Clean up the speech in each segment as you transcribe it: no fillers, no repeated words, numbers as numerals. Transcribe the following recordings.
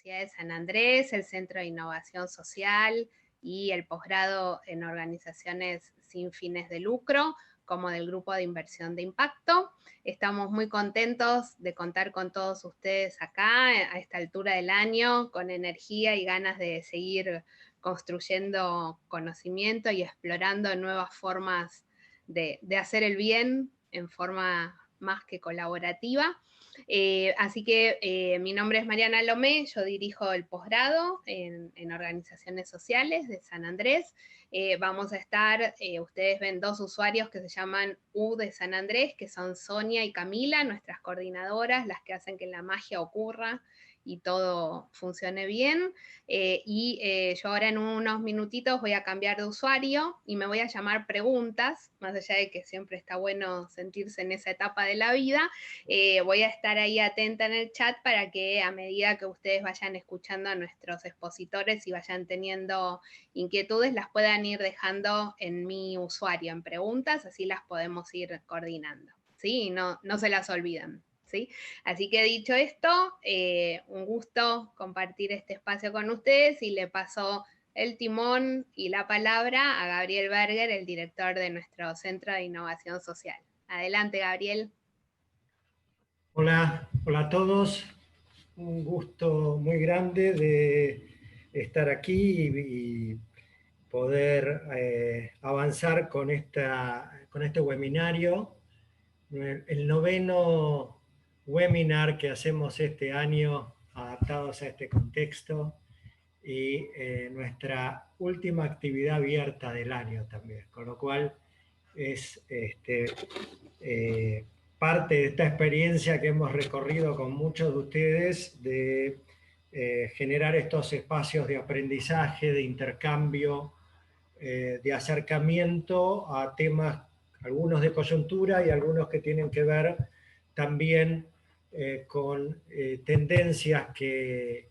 Universidad de San Andrés, el Centro de Innovación Social y el posgrado en Organizaciones sin fines de lucro, como del Grupo de Inversión de Impacto. Estamos muy contentos de contar con todos ustedes acá a esta altura del año, con energía y ganas de seguir construyendo conocimiento y explorando nuevas formas de hacer el bien en forma más que colaborativa. Así que mi nombre es Mariana Lomé, yo dirijo el posgrado en Organizaciones Sociales de San Andrés. Vamos a estar, ustedes ven dos usuarios que se llaman U de San Andrés, que son Sonia y Camila, nuestras coordinadoras, las que hacen que la magia ocurra y todo funcione bien. Yo ahora en unos minutitos voy a cambiar de usuario y me voy a llamar preguntas, más allá de que siempre está bueno sentirse en esa etapa de la vida. Voy a estar ahí atenta en el chat para que a medida que ustedes vayan escuchando a nuestros expositores y vayan teniendo inquietudes, las puedan ir dejando en mi usuario en preguntas, así las podemos ir coordinando, ¿sí? Y no se las olvidan, ¿sí? Así que dicho esto, un gusto compartir este espacio con ustedes y le paso el timón y la palabra a Gabriel Berger, el director de nuestro Centro de Innovación Social. Adelante, Gabriel. Hola a todos. Un gusto muy grande de estar aquí y poder avanzar con este webinario, el noveno webinar que hacemos este año adaptados a este contexto y nuestra última actividad abierta del año también, con lo cual es parte de esta experiencia que hemos recorrido con muchos de ustedes de generar estos espacios de aprendizaje, de intercambio, de acercamiento a temas, algunos de coyuntura y algunos que tienen que ver también con tendencias que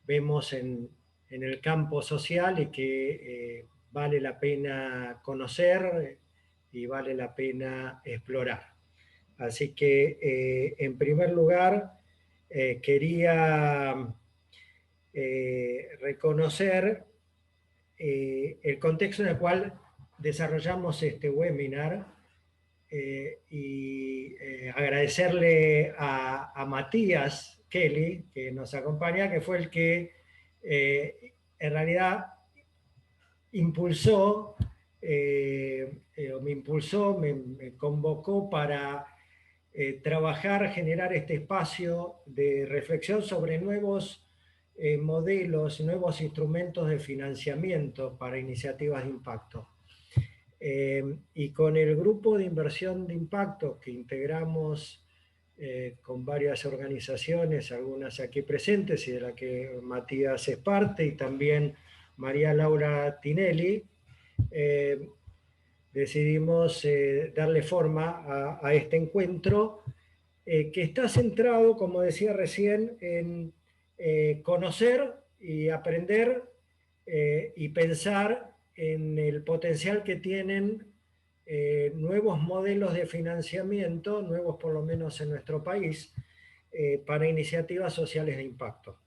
vemos en el campo social y que vale la pena conocer y vale la pena explorar. Así que, en primer lugar, quería reconocer el contexto en el cual desarrollamos este webinar y agradecerle a Matías Kelly, que nos acompaña, que fue el que en realidad impulsó, me convocó para trabajar, generar este espacio de reflexión sobre nuevos modelos, nuevos instrumentos de financiamiento para iniciativas de impacto. Y con el grupo de inversión de impacto que integramos con varias organizaciones, algunas aquí presentes y de la que Matías es parte, y también María Laura Tinelli, decidimos darle forma a este encuentro que está centrado, como decía recién, en conocer y aprender y pensar en el potencial que tienen nuevos modelos de financiamiento, nuevos por lo menos en nuestro país, para iniciativas sociales de impacto.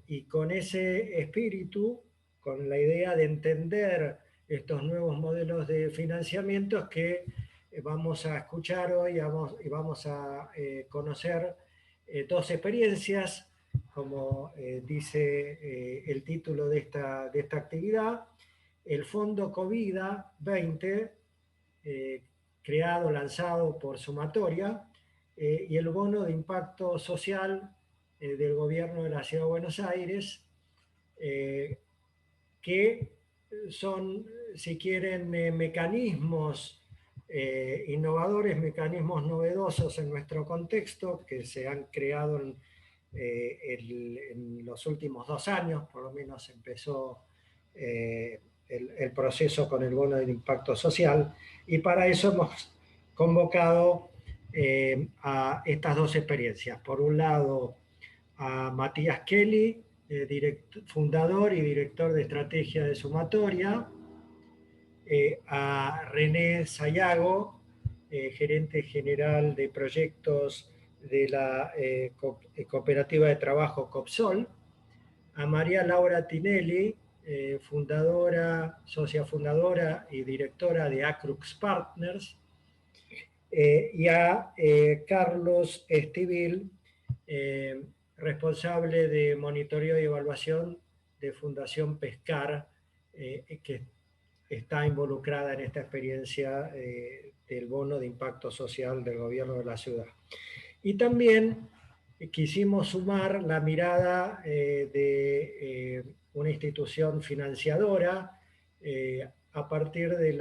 Y con ese espíritu, con la idea de entender estos nuevos modelos de financiamiento que vamos a escuchar hoy y vamos a conocer dos experiencias, como dice el título de esta actividad, el Fondo COVID-20, creado, lanzado por Sumatoria, y el bono de impacto social del gobierno de la Ciudad de Buenos Aires, que son, si quieren, mecanismos innovadores, mecanismos novedosos en nuestro contexto, que se han creado en los últimos 2 años, por lo menos empezó el proceso con el bono de impacto social, y para eso hemos convocado a estas dos experiencias. Por un lado, a Matías Kelly, fundador y director de estrategia de Sumatoria, a René Sayago, gerente general de proyectos de la Cooperativa de Trabajo COPSOL, a María Laura Tinelli, socia fundadora y directora de Acrux Partners, y a Carlos Estivil, responsable de monitoreo y evaluación de Fundación Pescar, que está involucrada en esta experiencia del bono de impacto social del gobierno de la ciudad. Y también quisimos sumar la mirada de una institución financiadora a partir de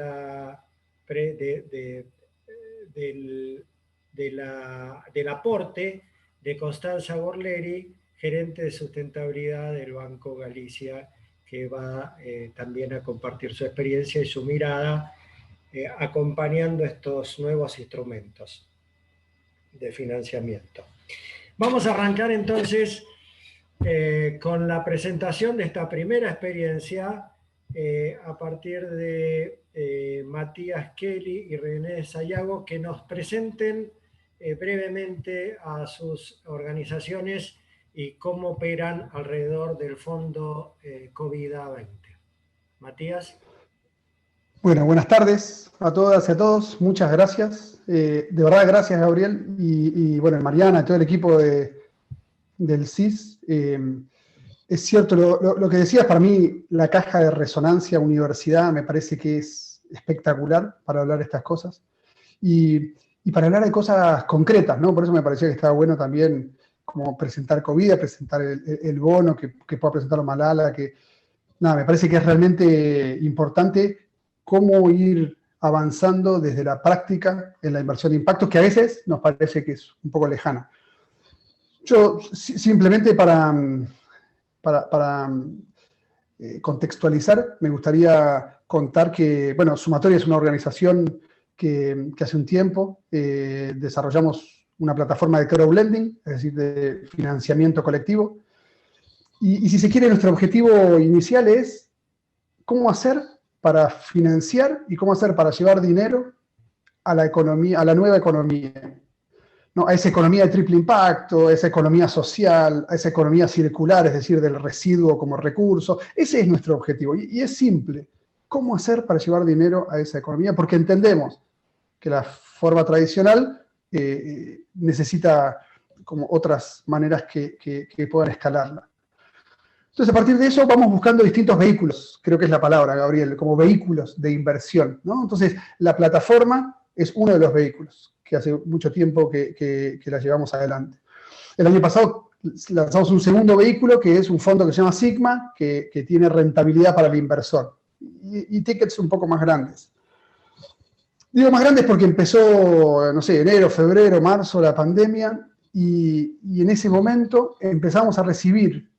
del aporte de Constanza Borleri, gerente de sustentabilidad del Banco Galicia, que va también a compartir su experiencia y su mirada acompañando estos nuevos instrumentos de financiamiento. Vamos a arrancar entonces con la presentación de esta primera experiencia a partir de Matías Kelly y René Sayago, que nos presenten brevemente a sus organizaciones y cómo operan alrededor del fondo COVID-20. Matías. Bueno, buenas tardes a todas y a todos. Muchas gracias. De verdad, gracias, Gabriel. Y bueno, Mariana, todo el equipo del CIS. Es cierto, lo que decías, para mí, la caja de resonancia universidad me parece que es espectacular para hablar de estas cosas. Y para hablar de cosas concretas, ¿no? Por eso me parecía que estaba bueno también como presentar COVID, presentar el bono, que pueda presentarlo Malala, me parece que es realmente importante cómo ir avanzando desde la práctica en la inversión de impacto, que a veces nos parece que es un poco lejana. Yo simplemente para contextualizar, me gustaría contar que, bueno, Sumatoria es una organización que hace un tiempo desarrollamos una plataforma de crowdlending, es decir, de financiamiento colectivo. Y si se quiere, nuestro objetivo inicial es cómo hacer para financiar y cómo hacer para llevar dinero a la economía, a la nueva economía, ¿no? A esa economía de triple impacto, a esa economía social, a esa economía circular, es decir, del residuo como recurso. Ese es nuestro objetivo. Y es simple. ¿Cómo hacer para llevar dinero a esa economía? Porque entendemos que la forma tradicional necesita como otras maneras que puedan escalarla. Entonces, a partir de eso, vamos buscando distintos vehículos, creo que es la palabra, Gabriel, como vehículos de inversión, ¿no? Entonces, la plataforma es uno de los vehículos, que hace mucho tiempo que la llevamos adelante. El año pasado lanzamos un segundo vehículo, que es un fondo que se llama Sigma, que tiene rentabilidad para el inversor, y tickets un poco más grandes. Digo más grandes porque empezó, no sé, enero, febrero, marzo, la pandemia, y en ese momento empezamos a recibir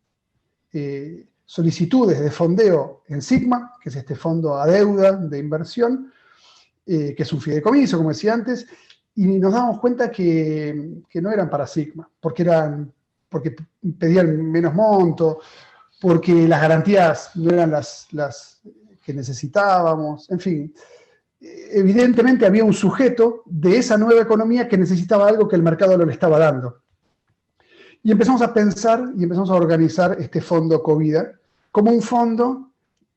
solicitudes de fondeo en Sigma, que es este fondo a deuda de inversión, que es un fideicomiso, como decía antes, y nos damos cuenta que no eran para Sigma, porque pedían menos monto, porque las garantías no eran las que necesitábamos, en fin. Evidentemente había un sujeto de esa nueva economía que necesitaba algo que el mercado no le estaba dando. Y empezamos a pensar y empezamos a organizar este fondo COVID como un fondo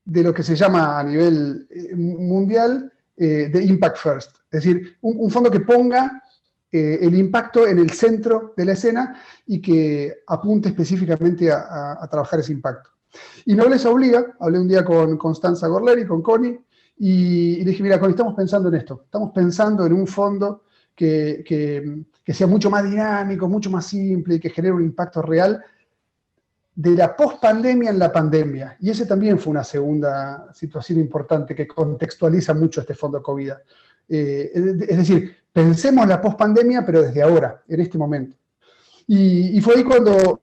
de lo que se llama a nivel mundial de Impact First. Es decir, un fondo que ponga el impacto en el centro de la escena y que apunte específicamente a trabajar ese impacto. Y no les obliga, hablé un día con Constanza Borleri, con Connie, y le dije, mira, Connie, estamos pensando en esto. Estamos pensando en un fondo que sea mucho más dinámico, mucho más simple y que genere un impacto real de la post-pandemia en la pandemia. Y ese también fue una segunda situación importante que contextualiza mucho este fondo COVID. Es decir, pensemos en la post-pandemia, pero desde ahora, en este momento. Y fue ahí cuando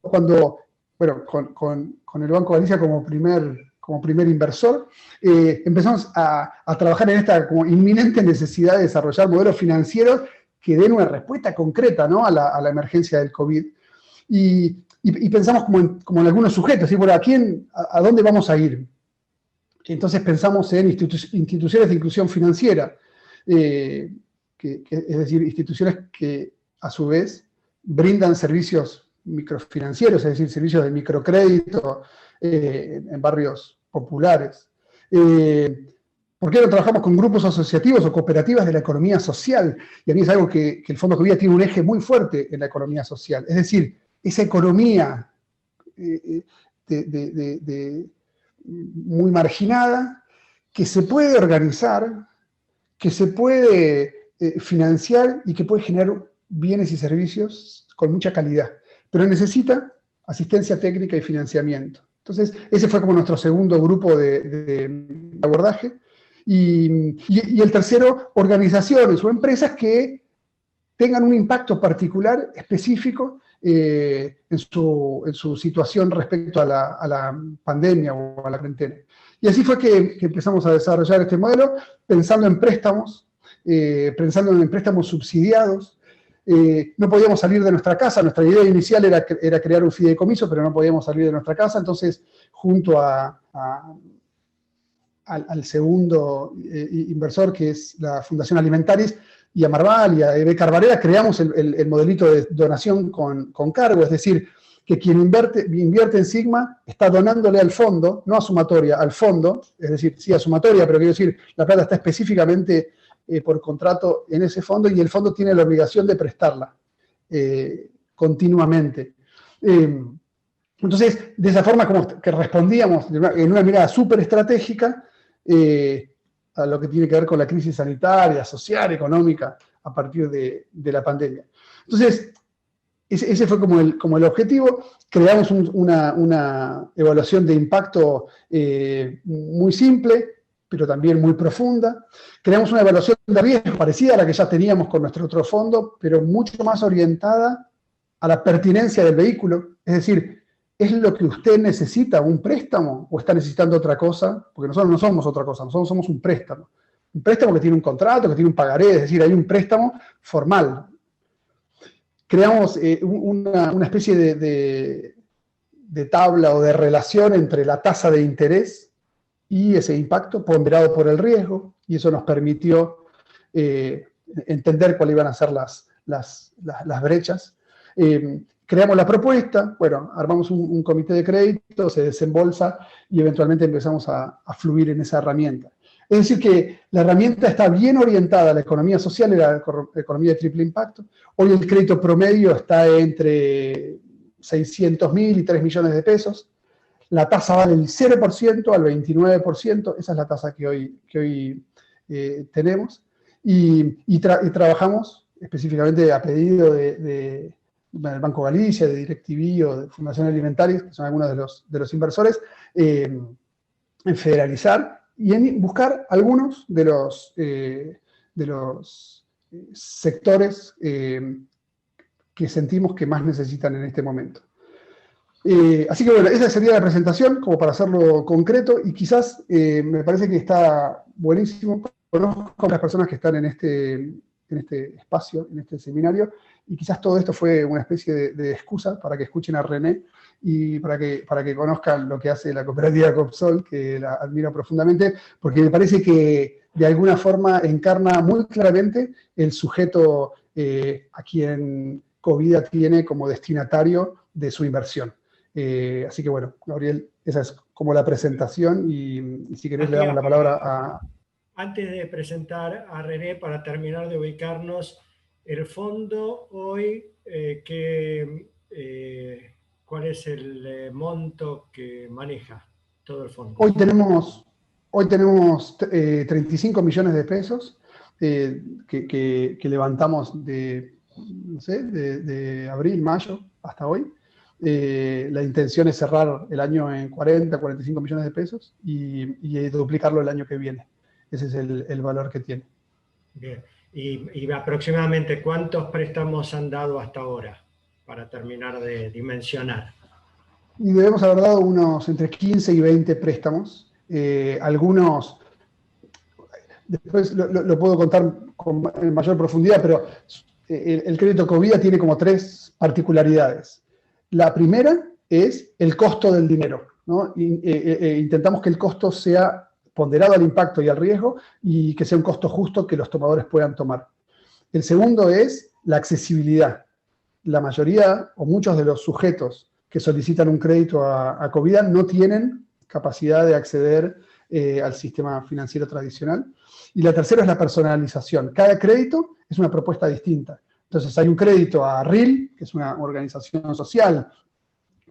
bueno, con el Banco Galicia como primer inversor, empezamos a trabajar en esta como inminente necesidad de desarrollar modelos financieros que den una respuesta concreta, ¿no? a la emergencia del COVID. Y pensamos como en algunos sujetos, ¿sí? Bueno, ¿a dónde vamos a ir? Entonces pensamos en instituciones de inclusión financiera, es decir, instituciones que a su vez brindan servicios microfinancieros, es decir, servicios de microcrédito en barrios populares. ¿Por qué no trabajamos con grupos asociativos o cooperativas de la economía social? Y a mí es algo que el Fondo Covida tiene un eje muy fuerte en la economía social. Es decir, esa economía muy marginada, que se puede organizar, que se puede financiar y que puede generar bienes y servicios con mucha calidad, pero necesita asistencia técnica y financiamiento. Entonces, ese fue como nuestro segundo grupo de abordaje. Y el tercero, organizaciones o empresas que tengan un impacto particular, específico, en su situación respecto a la pandemia o a la cuarentena. Y así fue que empezamos a desarrollar este modelo, pensando en préstamos subsidiados. No podíamos salir de nuestra casa, nuestra idea inicial era crear un fideicomiso, pero no podíamos salir de nuestra casa, entonces junto al segundo inversor, que es la Fundación Alimentaris, y a Marval y a Becar Varela, creamos el modelito de donación con cargo, es decir, que quien invierte en Sigma está donándole al fondo, no a sumatoria, al fondo, es decir, sí a sumatoria, pero quiero decir, la plata está específicamente por contrato en ese fondo y el fondo tiene la obligación de prestarla continuamente. Entonces, de esa forma como que respondíamos en una mirada súper estratégica a lo que tiene que ver con la crisis sanitaria, social, económica, a partir de la pandemia. Entonces, ese fue como el objetivo. Creamos una evaluación de impacto muy simple, pero también muy profunda. Creamos una evaluación de riesgo parecida a la que ya teníamos con nuestro otro fondo, pero mucho más orientada a la pertinencia del vehículo. Es decir, ¿es lo que usted necesita, un préstamo, o está necesitando otra cosa? Porque nosotros no somos otra cosa, nosotros somos un préstamo. Un préstamo que tiene un contrato, que tiene un pagaré, es decir, hay un préstamo formal. Creamos una especie de tabla o de relación entre la tasa de interés y ese impacto ponderado por el riesgo, y eso nos permitió entender cuáles iban a ser las brechas. Creamos la propuesta, bueno, armamos un comité de crédito, se desembolsa y eventualmente empezamos a fluir en esa herramienta. Es decir, que la herramienta está bien orientada a la economía social y a la economía de triple impacto. Hoy el crédito promedio está entre 600.000 y 3 millones de pesos. La tasa va del 0% al 29%, esa es la tasa que hoy tenemos. Y trabajamos específicamente a pedido del Banco Galicia, de DirecTV o de Fundación Alimentaris, que son algunos de los inversores, en federalizar y en buscar algunos de los sectores que sentimos que más necesitan en este momento. Así que bueno, esa sería la presentación, como para hacerlo concreto, y quizás me parece que está buenísimo. Conozco a las personas que están en este espacio, en este seminario, y quizás todo esto fue una especie de excusa para que escuchen a René y para que conozcan lo que hace la cooperativa Copsol, que la admiro profundamente, porque me parece que de alguna forma encarna muy claramente el sujeto a quien Covida tiene como destinatario de su inversión. Así que bueno, Gabriel, esa es como la presentación y si querés le damos la palabra a... Antes de presentar a René, para terminar de ubicarnos, el fondo hoy, ¿cuál es el monto que maneja todo el fondo? Hoy tenemos 35 millones de pesos que levantamos de abril, mayo hasta hoy. La intención es cerrar el año en 40, 45 millones de pesos y duplicarlo el año que viene. Ese es el valor que tiene. Bien. ¿Y aproximadamente cuántos préstamos han dado hasta ahora? Para terminar de dimensionar. Y debemos haber dado unos entre 15 y 20 préstamos. Algunos, después lo puedo contar en mayor profundidad, pero el crédito Covida tiene como 3 particularidades. La primera es el costo del dinero, ¿no? Intentamos que el costo sea ponderado al impacto y al riesgo y que sea un costo justo que los tomadores puedan tomar. El segundo es la accesibilidad. la mayoría o muchos de los sujetos que solicitan un crédito a Covida no tienen capacidad de acceder al sistema financiero tradicional. Y la tercera es la personalización. Cada crédito es una propuesta distinta. Entonces hay un crédito a RIL, que es una organización social,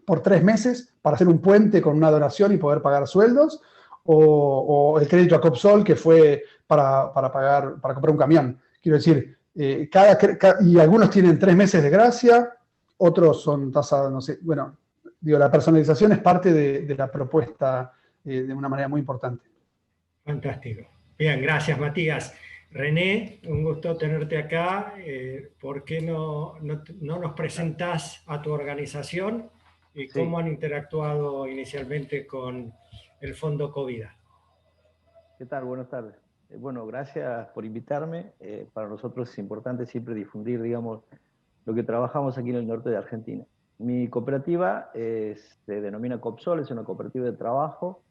por 3 meses para hacer un puente con una donación y poder pagar sueldos, o el crédito a Copsol, que fue para comprar un camión. Quiero decir, y algunos tienen 3 meses de gracia, otros son tasa, no sé, bueno, digo, la personalización es parte de la propuesta de una manera muy importante. Fantástico. Bien, gracias, Matías. René, un gusto tenerte acá. ¿Por qué no nos presentás a tu organización y cómo han interactuado inicialmente con el Fondo Covida? ¿Qué tal? Buenas tardes. Bueno, gracias por invitarme. Para nosotros es importante siempre difundir, digamos, lo que trabajamos aquí en el norte de Argentina. Mi cooperativa se denomina Copsol, es una cooperativa de trabajo.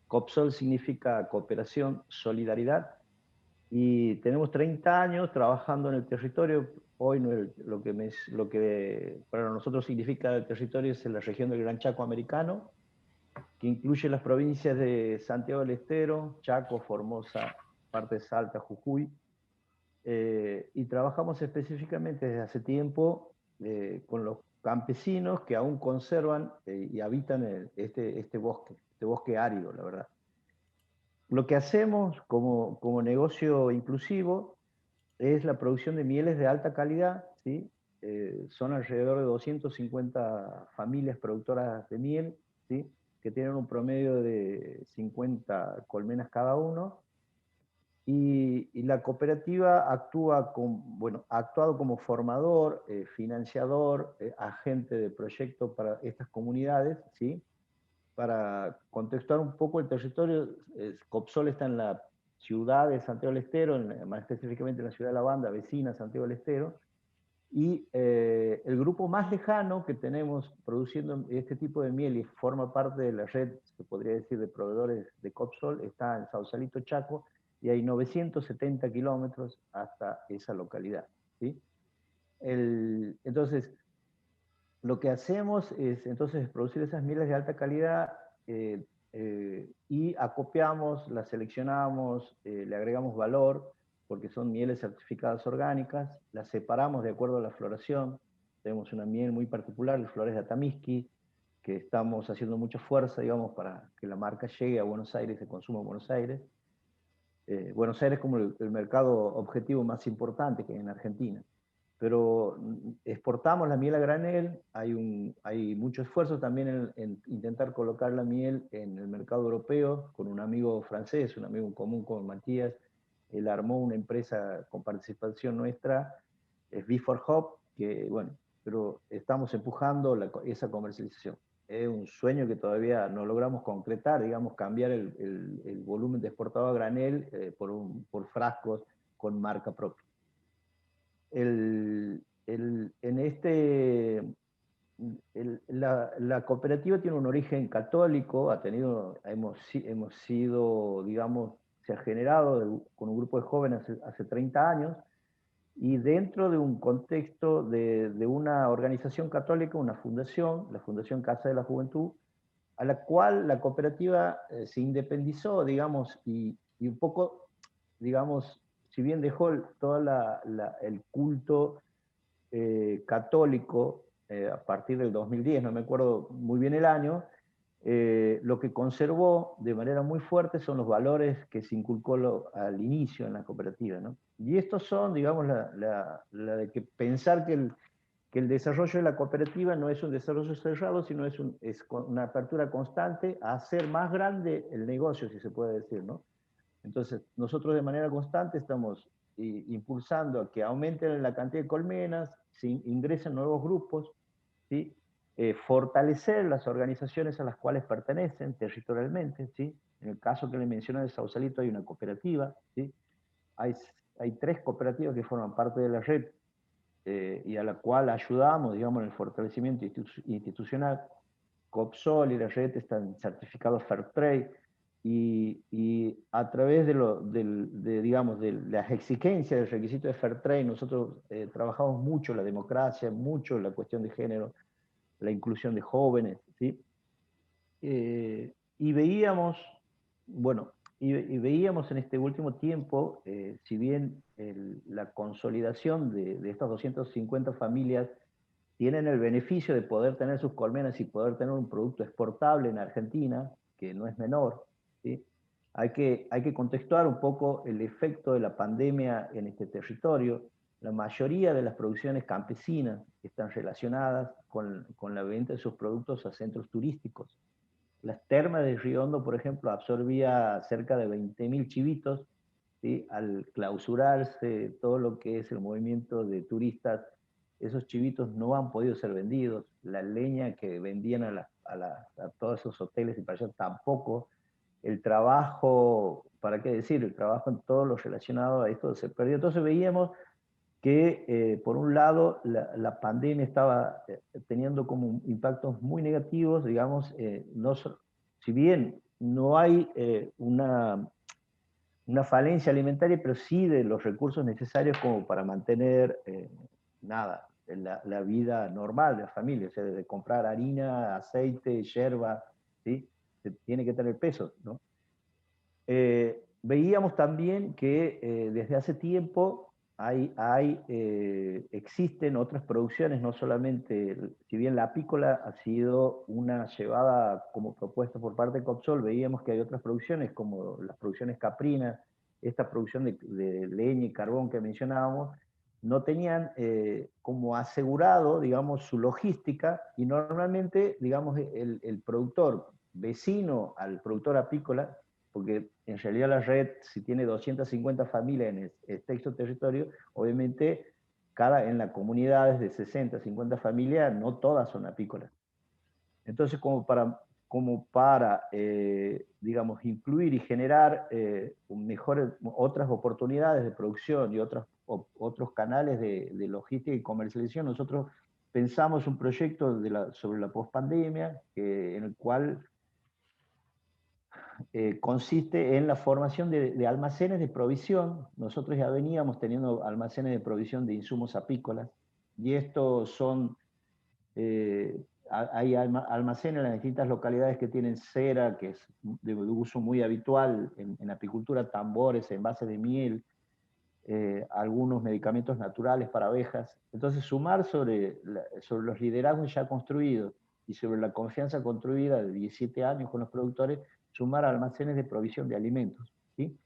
Copsol significa cooperación, solidaridad, y tenemos 30 años trabajando en el territorio. Hoy lo que para nosotros significa el territorio es la región del Gran Chaco americano, que incluye las provincias de Santiago del Estero, Chaco, Formosa, parte de Salta, Jujuy, y trabajamos específicamente desde hace tiempo con los campesinos que aún conservan y habitan este bosque árido, la verdad. Lo que hacemos como negocio inclusivo es la producción de mieles de alta calidad, ¿sí? Son alrededor de 250 familias productoras de miel, ¿sí? Que tienen un promedio de 50 colmenas cada uno, y la cooperativa ha actuado como formador, financiador, agente de proyecto para estas comunidades, ¿sí? Para contextuar un poco el territorio, Copsol está en la ciudad de Santiago del Estero, más específicamente en la ciudad de La Banda, vecina a Santiago del Estero, y el grupo más lejano que tenemos produciendo este tipo de miel y forma parte de la red, se podría decir, de proveedores de Copsol, está en Sausalito, Chaco, y hay 970 kilómetros hasta esa localidad, ¿sí? Entonces, lo que hacemos es entonces producir esas mieles de alta calidad y acopiamos, las seleccionamos, le agregamos valor, porque son mieles certificadas orgánicas, las separamos de acuerdo a la floración. Tenemos una miel muy particular, las flores de Atamisqui, que estamos haciendo mucha fuerza, digamos, para que la marca llegue a Buenos Aires y se consuma en Buenos Aires. Buenos Aires como el mercado objetivo más importante que hay en Argentina. Pero exportamos la miel a granel, hay mucho esfuerzo también en intentar colocar la miel en el mercado europeo, con un amigo francés, un amigo en común con Matías. Él armó una empresa con participación nuestra, es B4Hop, que bueno, pero estamos empujando esa comercialización. Es un sueño que todavía no logramos concretar, digamos, cambiar el volumen de exportado a granel por frascos con marca propia. La cooperativa tiene un origen católico, hemos sido, digamos, se ha generado con un grupo de jóvenes hace 30 años, y dentro de un contexto de una organización católica, una fundación, la Fundación Casa de la Juventud, a la cual la cooperativa se independizó, digamos, y un poco, digamos, si bien dejó todo el culto católico a partir del 2010, no me acuerdo muy bien el año, lo que conservó de manera muy fuerte son los valores que se inculcó al inicio en la cooperativa, ¿no? Y estos son, digamos, la de que pensar que el desarrollo de la cooperativa no es un desarrollo cerrado, sino es una apertura constante a hacer más grande el negocio, si se puede decir, ¿no? Entonces, nosotros de manera constante estamos impulsando a que aumenten la cantidad de colmenas, se ingresen nuevos grupos, ¿sí? Fortalecer las organizaciones a las cuales pertenecen territorialmente, ¿sí? En el caso que le mencioné de Sausalito hay una cooperativa, ¿sí? Hay 3 cooperativas que forman parte de la red y a la cual ayudamos, digamos, en el fortalecimiento institucional. Copsol y la red están certificados Fairtrade. y a través digamos, de las exigencias del requisito de Fairtrade, nosotros trabajamos mucho la democracia, mucho la cuestión de género, la inclusión de jóvenes, ¿sí? Y veíamos, bueno, y veíamos en este último tiempo, si bien la consolidación de estas 250 familias tienen el beneficio de poder tener sus colmenas y poder tener un producto exportable en Argentina, que no es menor, ¿sí? Hay que contextuar un poco el efecto de la pandemia en este territorio. La mayoría de las producciones campesinas están relacionadas con la venta de sus productos a centros turísticos. Las termas de Río Hondo, por ejemplo, absorbía cerca de 20.000 chivitos, ¿sí? Al clausurarse todo lo que es el movimiento de turistas, esos chivitos no han podido ser vendidos. La leña que vendían a todos esos hoteles y para allá tampoco. El trabajo, ¿para qué decir? El trabajo en todo lo relacionado a esto se perdió. Entonces veíamos que, por un lado, la pandemia estaba teniendo como impactos muy negativos, digamos, no, si bien no hay una falencia alimentaria, pero sí de los recursos necesarios como para mantener, nada, la vida normal de la familia, o sea, de comprar harina, aceite, yerba, ¿sí? Se tiene que tener pesos, ¿no? Veíamos también que desde hace tiempo existen otras producciones, no solamente, si bien la apícola ha sido una llevada como propuesta por parte de Copsol, veíamos que hay otras producciones como las producciones caprinas, esta producción de leña y carbón que mencionábamos, no tenían como asegurado, digamos, su logística, y normalmente, digamos, el productor vecino al productor apícola, porque en realidad la red, si tiene 250 familias en el texto territorio, obviamente en las comunidades de 60, 50 familias, no todas son apícolas. Entonces, como para digamos, incluir y generar otras oportunidades de producción y otros canales de logística y comercialización, nosotros pensamos un proyecto sobre la pospandemia, en el cual consiste en la formación de almacenes de provisión. Nosotros ya veníamos teniendo almacenes de provisión de insumos apícolas, y estos son, hay almacenes en las distintas localidades que tienen cera, que es de uso muy habitual en apicultura, tambores, envases de miel, algunos medicamentos naturales para abejas. Entonces, sumar sobre los liderazgos ya construidos y sobre la confianza construida de 17 años con los productores, sumar almacenes de provisión de alimentos, ¿sí?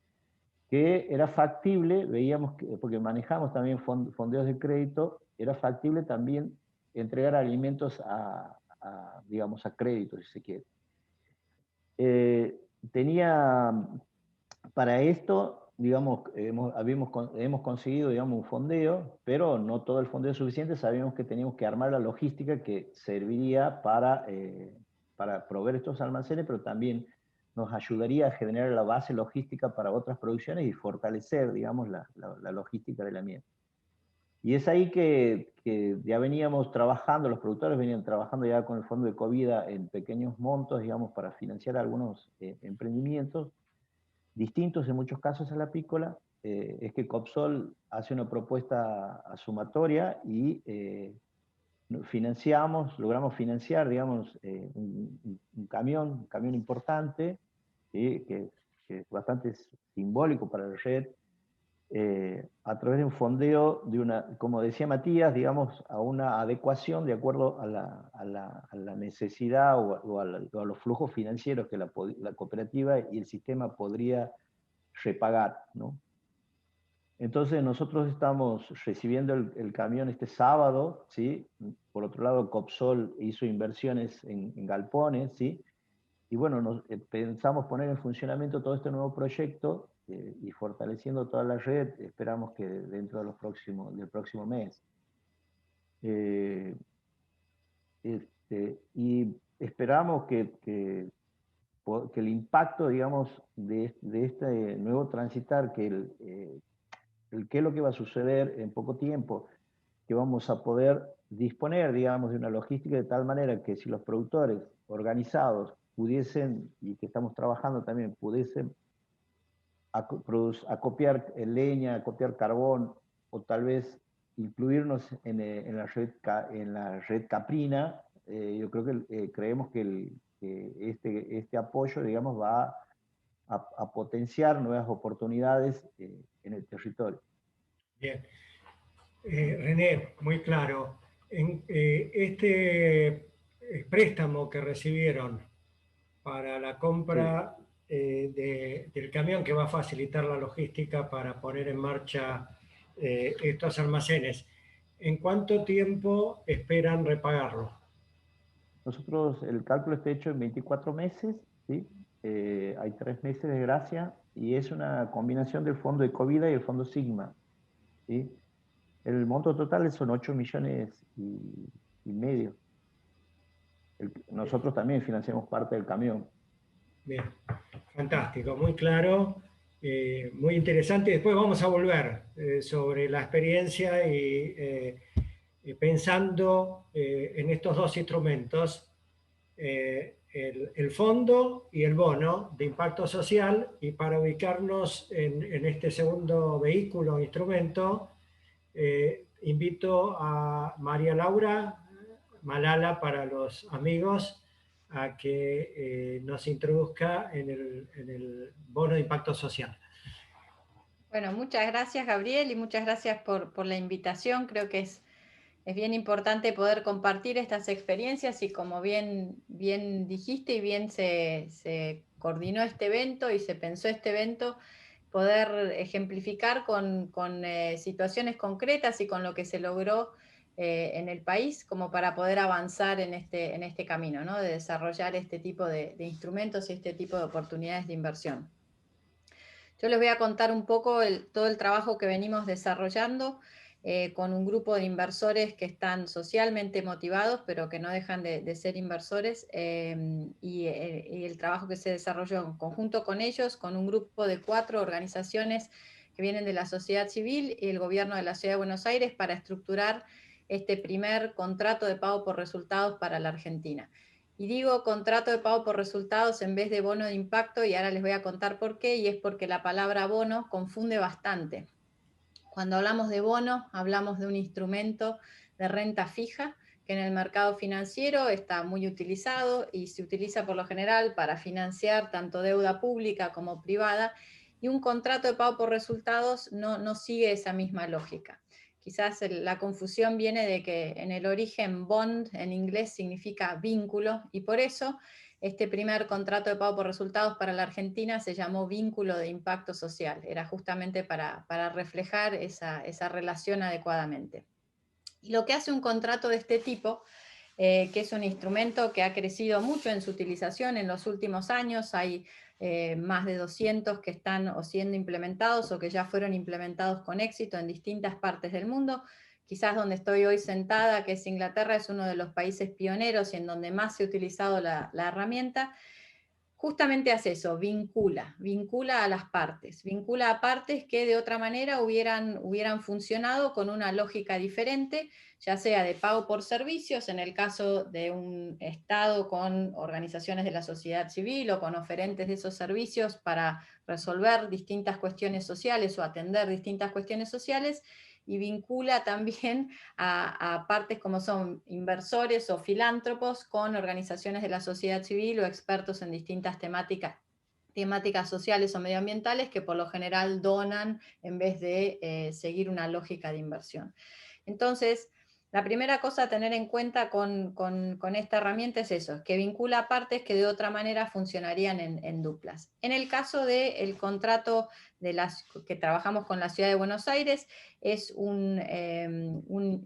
Que era factible, veíamos, porque manejamos también fondeos de crédito, era factible también entregar alimentos digamos, a crédito, si se quiere. Para esto, digamos, hemos conseguido, digamos, un fondeo, pero no todo el fondeo es suficiente. Sabíamos que teníamos que armar la logística que serviría para proveer estos almacenes, pero también nos ayudaría a generar la base logística para otras producciones y fortalecer, digamos, la logística de la miel. Y es ahí que ya veníamos trabajando, los productores venían trabajando ya con el fondo de Covida en pequeños montos, digamos, para financiar algunos emprendimientos, distintos en muchos casos a la apícola. Es que Copsol hace una propuesta sumatoria y logramos financiar, digamos, un camión importante, que es bastante simbólico para la red, a través de un fondeo, como decía Matías, digamos, a una adecuación de acuerdo a la necesidad o a los flujos financieros que la cooperativa y el sistema podría repagar, ¿no? Entonces nosotros estamos recibiendo el camión este sábado, ¿sí? Por otro lado, Copsol hizo inversiones en galpones, ¿sí? Y bueno, pensamos poner en funcionamiento todo este nuevo proyecto, y fortaleciendo toda la red, esperamos que dentro del próximo mes. Y esperamos que el impacto, digamos, de este nuevo transitar, qué es lo que va a suceder en poco tiempo, que vamos a poder disponer, digamos, de una logística de tal manera que si los productores organizados pudiesen, y que estamos trabajando también, pudiesen acopiar leña, acopiar carbón, o tal vez incluirnos en la red Caprina, yo creo que creemos que este apoyo, digamos, va a potenciar nuevas oportunidades en el territorio. Bien. René, muy claro. Este préstamo que recibieron para la compra del camión que va a facilitar la logística para poner en marcha estos almacenes, ¿en cuánto tiempo esperan repagarlo? Nosotros, el cálculo está hecho en 24 meses, ¿sí? Hay 3 meses de gracia y es una combinación del fondo de COVID y el fondo Sigma, ¿sí? El monto total son 8 millones y medio. Nosotros también financiamos parte del camión. Bien, fantástico, muy claro, muy interesante. Después vamos a volver sobre la experiencia y pensando en estos dos instrumentos, el fondo y el bono de impacto social, y para ubicarnos en este segundo vehículo, instrumento, invito a María Laura Malala para los amigos a que nos introduzca en el bono de impacto social. Bueno, muchas gracias, Gabriel, y muchas gracias por la invitación. Creo que es bien importante poder compartir estas experiencias y, como bien dijiste y bien se coordinó este evento y se pensó este evento, poder ejemplificar con situaciones concretas y con lo que se logró en el país, como para poder avanzar en este camino, ¿no? De desarrollar este tipo de instrumentos y este tipo de oportunidades de inversión. Yo les voy a contar un poco todo el trabajo que venimos desarrollando con un grupo de inversores que están socialmente motivados, pero que no dejan de ser inversores, y el trabajo que se desarrolló en conjunto con ellos, con un grupo de 4 organizaciones que vienen de la sociedad civil y el gobierno de la Ciudad de Buenos Aires, para estructurar este primer contrato de pago por resultados para la Argentina. Y digo contrato de pago por resultados en vez de bono de impacto, y ahora les voy a contar por qué, y es porque la palabra bono confunde bastante. Cuando hablamos de bono, hablamos de un instrumento de renta fija que en el mercado financiero está muy utilizado y se utiliza por lo general para financiar tanto deuda pública como privada, y un contrato de pago por resultados no sigue esa misma lógica. Quizás la confusión viene de que en el origen bond en inglés significa vínculo, y por eso este primer contrato de pago por resultados para la Argentina se llamó vínculo de impacto social. Era justamente para reflejar esa relación adecuadamente. Y lo que hace un contrato de este tipo, que es un instrumento que ha crecido mucho en su utilización en los últimos años, hay más de 200 que están o siendo implementados o que ya fueron implementados con éxito en distintas partes del mundo. Quizás donde estoy hoy sentada, que es Inglaterra, es uno de los países pioneros y en donde más se ha utilizado la herramienta. Justamente hace eso, vincula a las partes, vincula a partes que de otra manera hubieran funcionado con una lógica diferente, ya sea de pago por servicios, en el caso de un Estado con organizaciones de la sociedad civil o con oferentes de esos servicios para resolver distintas cuestiones sociales o atender distintas cuestiones sociales, y vincula también a partes como son inversores o filántropos con organizaciones de la sociedad civil o expertos en distintas temáticas sociales o medioambientales, que por lo general donan en vez de seguir una lógica de inversión. Entonces, la primera cosa a tener en cuenta con esta herramienta es eso, que vincula partes que de otra manera funcionarían en duplas. En el caso del contrato que trabajamos con la Ciudad de Buenos Aires, es un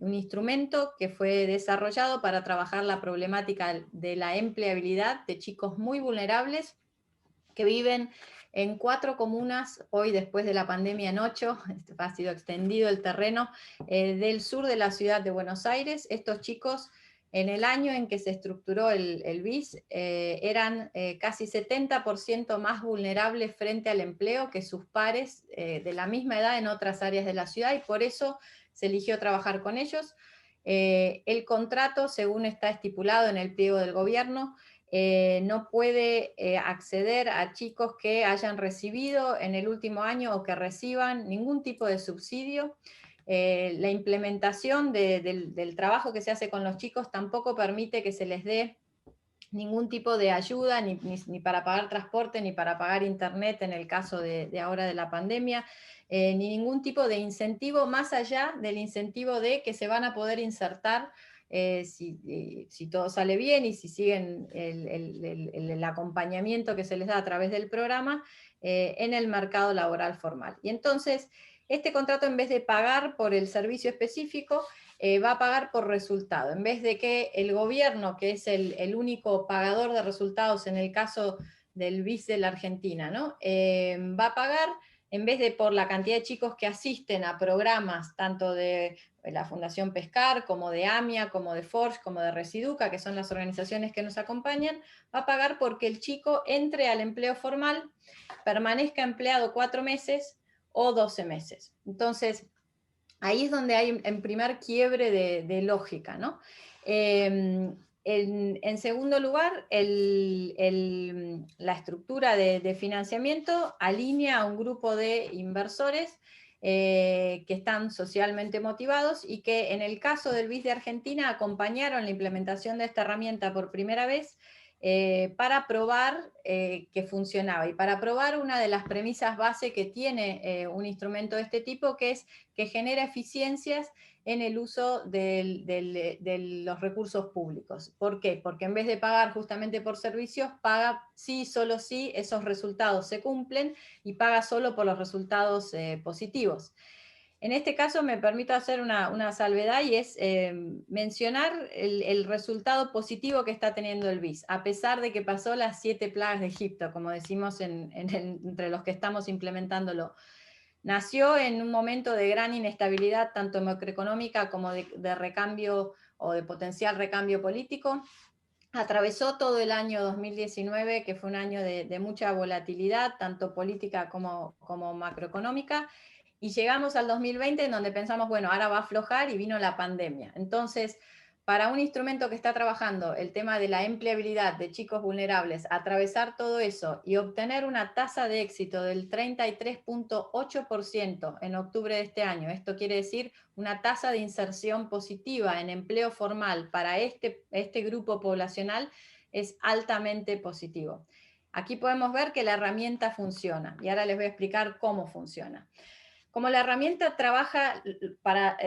instrumento que fue desarrollado para trabajar la problemática de la empleabilidad de chicos muy vulnerables que viven en 4 comunas, hoy después de la pandemia en 8, ha sido extendido el terreno, del sur de la ciudad de Buenos Aires. Estos chicos, en el año en que se estructuró el BIS, eran casi 70% más vulnerables frente al empleo que sus pares de la misma edad en otras áreas de la ciudad, y por eso se eligió trabajar con ellos. El contrato, según está estipulado en el pliego del gobierno, no puede acceder a chicos que hayan recibido en el último año o que reciban ningún tipo de subsidio. La implementación del trabajo que se hace con los chicos tampoco permite que se les dé ningún tipo de ayuda, ni para pagar transporte, ni para pagar internet en el caso de ahora de la pandemia, ni ningún tipo de incentivo más allá del incentivo de que se van a poder insertar si todo sale bien y si siguen el acompañamiento que se les da a través del programa en el mercado laboral formal. Y entonces, este contrato, en vez de pagar por el servicio específico, va a pagar por resultado. En vez de que el gobierno, que es el único pagador de resultados en el caso del BIS de la Argentina, ¿no? Va a pagar, en vez de por la cantidad de chicos que asisten a programas, tanto de la Fundación Pescar, como de AMIA, como de Forge, como de Residuca, que son las organizaciones que nos acompañan, va a pagar porque el chico entre al empleo formal, permanezca empleado 4 meses o 12 meses. Entonces, ahí es donde hay en primer quiebre de lógica, ¿no? En segundo lugar, la estructura de financiamiento alinea a un grupo de inversores que están socialmente motivados y que en el caso del BIS de Argentina acompañaron la implementación de esta herramienta por primera vez para probar que funcionaba. Y para probar una de las premisas base que tiene un instrumento de este tipo, que es que genera eficiencias en el uso de los recursos públicos. ¿Por qué? Porque en vez de pagar justamente por servicios, paga sí, solo sí, esos resultados se cumplen y paga solo por los resultados positivos. En este caso me permito hacer una salvedad y es mencionar el resultado positivo que está teniendo el BIS, a pesar de que pasó las 7 plagas de Egipto, como decimos entre los que estamos implementándolo. Nació en un momento de gran inestabilidad, tanto macroeconómica como de recambio o de potencial recambio político. Atravesó todo el año 2019, que fue un año de mucha volatilidad, tanto política como macroeconómica, y llegamos al 2020 en donde pensamos, bueno, ahora va a aflojar y vino la pandemia. Entonces, para un instrumento que está trabajando el tema de la empleabilidad de chicos vulnerables, atravesar todo eso y obtener una tasa de éxito del 33.8% en octubre de este año, esto quiere decir una tasa de inserción positiva en empleo formal para este grupo poblacional, es altamente positivo. Aquí podemos ver que la herramienta funciona y ahora les voy a explicar cómo funciona. Como la herramienta trabaja para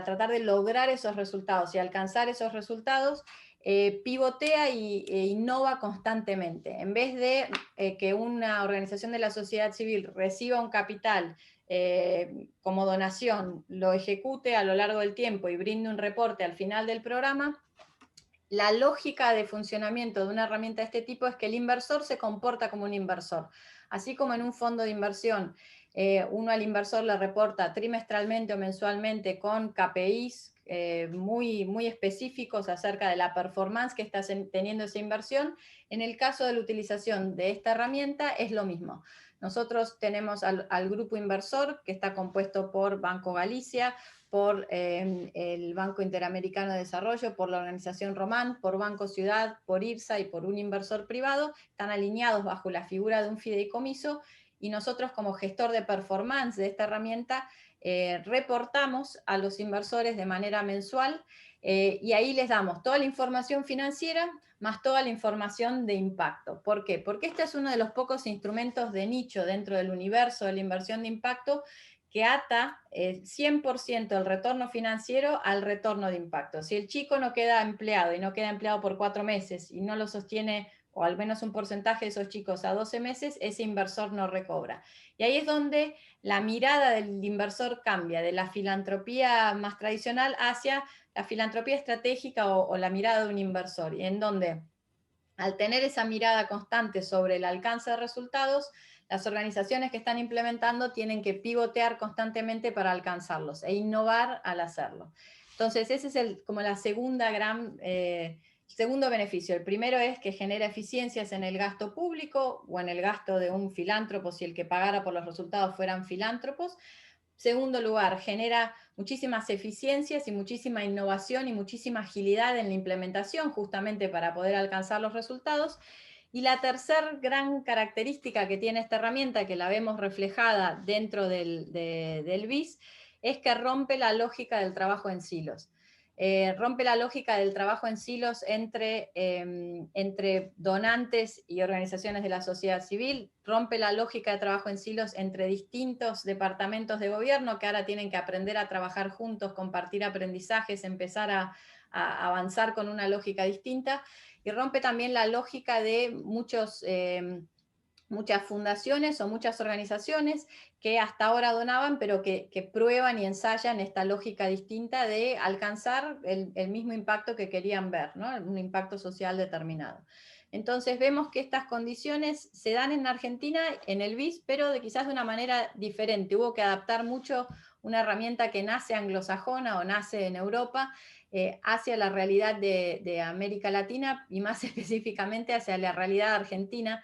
tratar de lograr esos resultados y alcanzar esos resultados, pivotea e innova constantemente. En vez de que una organización de la sociedad civil reciba un capital como donación, lo ejecute a lo largo del tiempo y brinde un reporte al final del programa, la lógica de funcionamiento de una herramienta de este tipo es que el inversor se comporta como un inversor. Así como en un fondo de inversión, uno al inversor le reporta trimestralmente o mensualmente con KPIs muy específicos acerca de la performance que está teniendo esa inversión. En el caso de la utilización de esta herramienta es lo mismo. Nosotros tenemos al grupo inversor, que está compuesto por Banco Galicia, por el Banco Interamericano de Desarrollo, por la Organización Román, por Banco Ciudad, por IRSA y por un inversor privado. Están alineados bajo la figura de un fideicomiso, y nosotros, como gestor de performance de esta herramienta, reportamos a los inversores de manera mensual y ahí les damos toda la información financiera más toda la información de impacto. ¿Por qué? Porque este es uno de los pocos instrumentos de nicho dentro del universo de la inversión de impacto que ata 100% el retorno financiero al retorno de impacto. Si el chico no queda empleado y no queda empleado por 4 meses y no lo sostiene, o al menos un porcentaje de esos chicos, a 12 meses, ese inversor no recobra. Y ahí es donde la mirada del inversor cambia, de la filantropía más tradicional hacia la filantropía estratégica o la mirada de un inversor, y en donde, al tener esa mirada constante sobre el alcance de resultados, las organizaciones que están implementando tienen que pivotear constantemente para alcanzarlos e innovar al hacerlo. Entonces, ese es como la segunda segundo beneficio. El primero es que genera eficiencias en el gasto público o en el gasto de un filántropo, si el que pagara por los resultados fueran filántropos, Segundo lugar, genera muchísimas eficiencias y muchísima innovación y muchísima agilidad en la implementación, justamente para poder alcanzar los resultados. Y la tercera gran característica que tiene esta herramienta, que la vemos reflejada dentro del BIS, es que rompe la lógica del trabajo en silos. Rompe la lógica del trabajo en silos entre donantes y organizaciones de la sociedad civil, rompe la lógica de trabajo en silos entre distintos departamentos de gobierno que ahora tienen que aprender a trabajar juntos, compartir aprendizajes, empezar a avanzar con una lógica distinta, y rompe también la lógica de muchas fundaciones o muchas organizaciones que hasta ahora donaban, pero que prueban y ensayan esta lógica distinta de alcanzar el mismo impacto que querían ver, ¿no? Un impacto social determinado. Entonces vemos que estas condiciones se dan en Argentina, en el BIS, pero quizás de una manera diferente. Hubo que adaptar mucho una herramienta que nace anglosajona o nace en Europa, hacia la realidad de América Latina y más específicamente hacia la realidad argentina.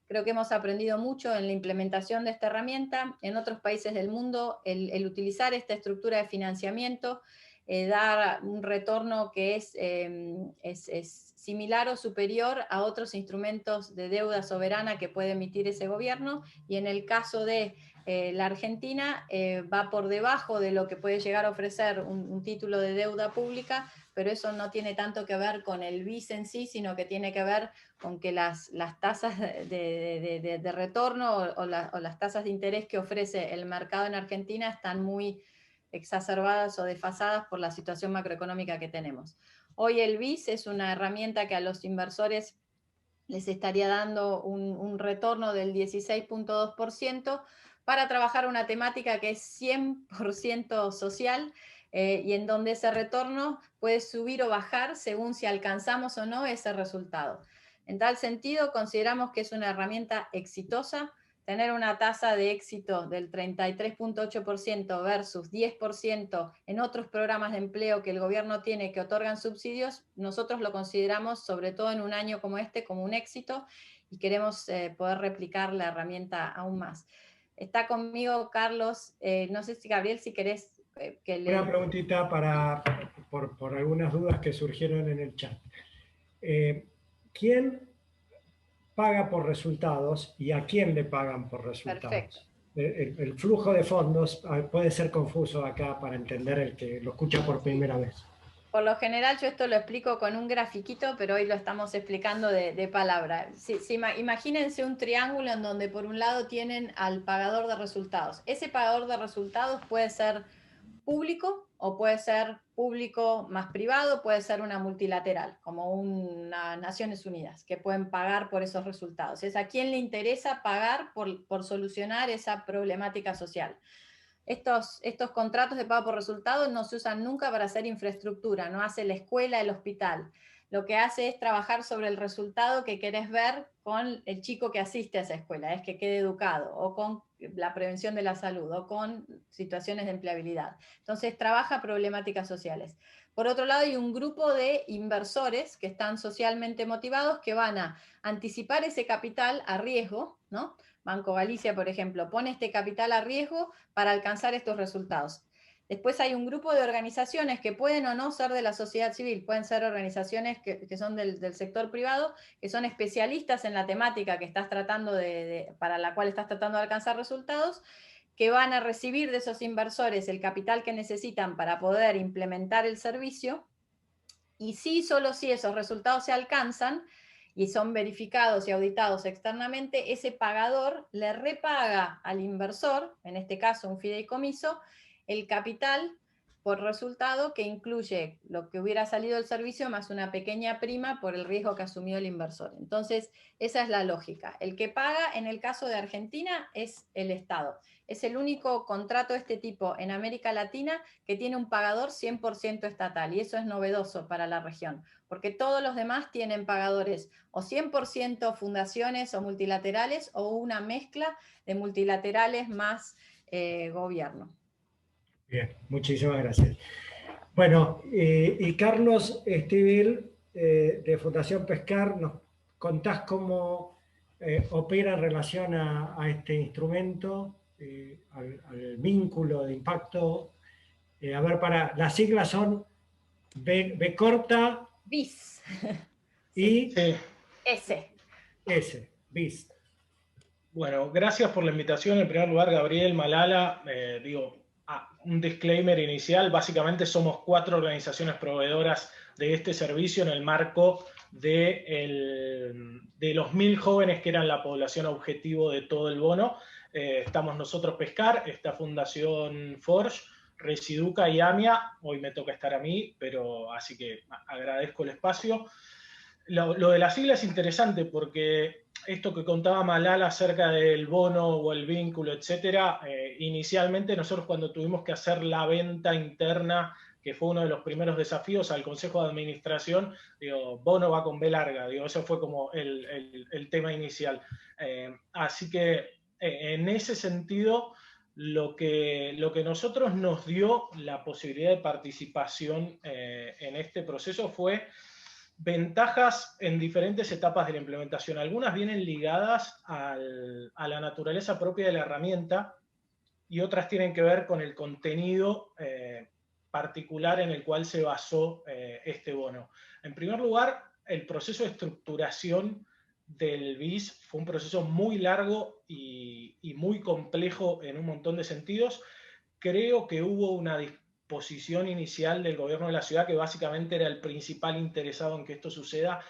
Creo que hemos aprendido mucho en la implementación de esta herramienta. En otros países del mundo, el utilizar esta estructura de financiamiento da un retorno que es similar o superior a otros instrumentos de deuda soberana que puede emitir ese gobierno, y en el caso de la Argentina va por debajo de lo que puede llegar a ofrecer un título de deuda pública, pero eso no tiene tanto que ver con el BIS en sí, sino que tiene que ver con que las tasas de retorno o las tasas de interés que ofrece el mercado en Argentina están muy exacerbadas o desfasadas por la situación macroeconómica que tenemos. Hoy el BIS es una herramienta que a los inversores les estaría dando un retorno del 16.2% para trabajar una temática que es 100% social, y en donde ese retorno puede subir o bajar según si alcanzamos o no ese resultado. En tal sentido, consideramos que es una herramienta exitosa. Tener una tasa de éxito del 33.8% versus 10% en otros programas de empleo que el gobierno tiene que otorgan subsidios, nosotros lo consideramos, sobre todo en un año como este, como un éxito, y queremos poder replicar la herramienta aún más. Está conmigo Carlos, no sé si Gabriel, si querés que le... Una preguntita por algunas dudas que surgieron en el chat. ¿Quién paga por resultados y a quién le pagan por resultados? Perfecto. El flujo de fondos puede ser confuso acá para entender el que lo escucha por primera vez. Por lo general yo esto lo explico con un grafiquito, pero hoy lo estamos explicando de palabra. Imagínense un triángulo en donde por un lado tienen al pagador de resultados. Ese pagador de resultados puede ser público o puede ser público más privado, puede ser una multilateral, como una Naciones Unidas, que pueden pagar por esos resultados. Es a quien le interesa pagar por solucionar esa problemática social. Estos contratos de pago por resultados no se usan nunca para hacer infraestructura, no hace la escuela, el hospital. Lo que hace es trabajar sobre el resultado que querés ver con el chico que asiste a esa escuela, es que quede educado, o con la prevención de la salud, o con situaciones de empleabilidad. Entonces trabaja problemáticas sociales. Por otro lado, hay un grupo de inversores que están socialmente motivados que van a anticipar ese capital a riesgo, ¿no? Banco Galicia, por ejemplo, pone este capital a riesgo para alcanzar estos resultados. Después hay un grupo de organizaciones que pueden o no ser de la sociedad civil, pueden ser organizaciones que son del sector privado, que son especialistas en la temática que estás tratando para la cual estás tratando de alcanzar resultados, que van a recibir de esos inversores el capital que necesitan para poder implementar el servicio, y si solo si esos resultados se alcanzan y son verificados y auditados externamente, ese pagador le repaga al inversor, en este caso un fideicomiso, el capital por resultado que incluye lo que hubiera salido del servicio más una pequeña prima por el riesgo que asumió el inversor. Entonces, esa es la lógica. El que paga en el caso de Argentina es el Estado. Es el único contrato de este tipo en América Latina que tiene un pagador 100% estatal, y eso es novedoso para la región, porque todos los demás tienen pagadores o 100% fundaciones o multilaterales, o una mezcla de multilaterales más gobierno. Bien, muchísimas gracias. Bueno, y Carlos Estíbil, de Fundación Pescar, ¿nos contás cómo opera en relación a este instrumento? al vínculo de impacto. A ver, las siglas son B corta, BIS. y Sí. S, BIS. Bueno, gracias por la invitación. En primer lugar, Gabriel, Malala, un disclaimer inicial. Básicamente somos 4 organizaciones proveedoras de este servicio en el marco de los 1000 jóvenes que eran la población objetivo de todo el bono. Estamos nosotros Pescar, esta Fundación Forge, Residuca y AMIA. Hoy me toca estar a mí, pero así que agradezco el espacio. Lo de la sigla es interesante porque esto que contaba Malala acerca del bono o el vínculo, etcétera, inicialmente nosotros cuando tuvimos que hacer la venta interna, que fue uno de los primeros desafíos al Consejo de Administración, bono va con B larga, eso fue como el tema inicial. Así que en ese sentido, lo que nosotros nos dio la posibilidad de participación en este proceso fue ventajas en diferentes etapas de la implementación. Algunas vienen ligadas a la naturaleza propia de la herramienta y otras tienen que ver con el contenido particular en el cual se basó este bono. En primer lugar, el proceso de estructuración del BIS fue un proceso muy largo y muy complejo en un montón de sentidos. Creo que hubo una posición inicial del gobierno de la ciudad que básicamente era el principal interesado en que esto suceda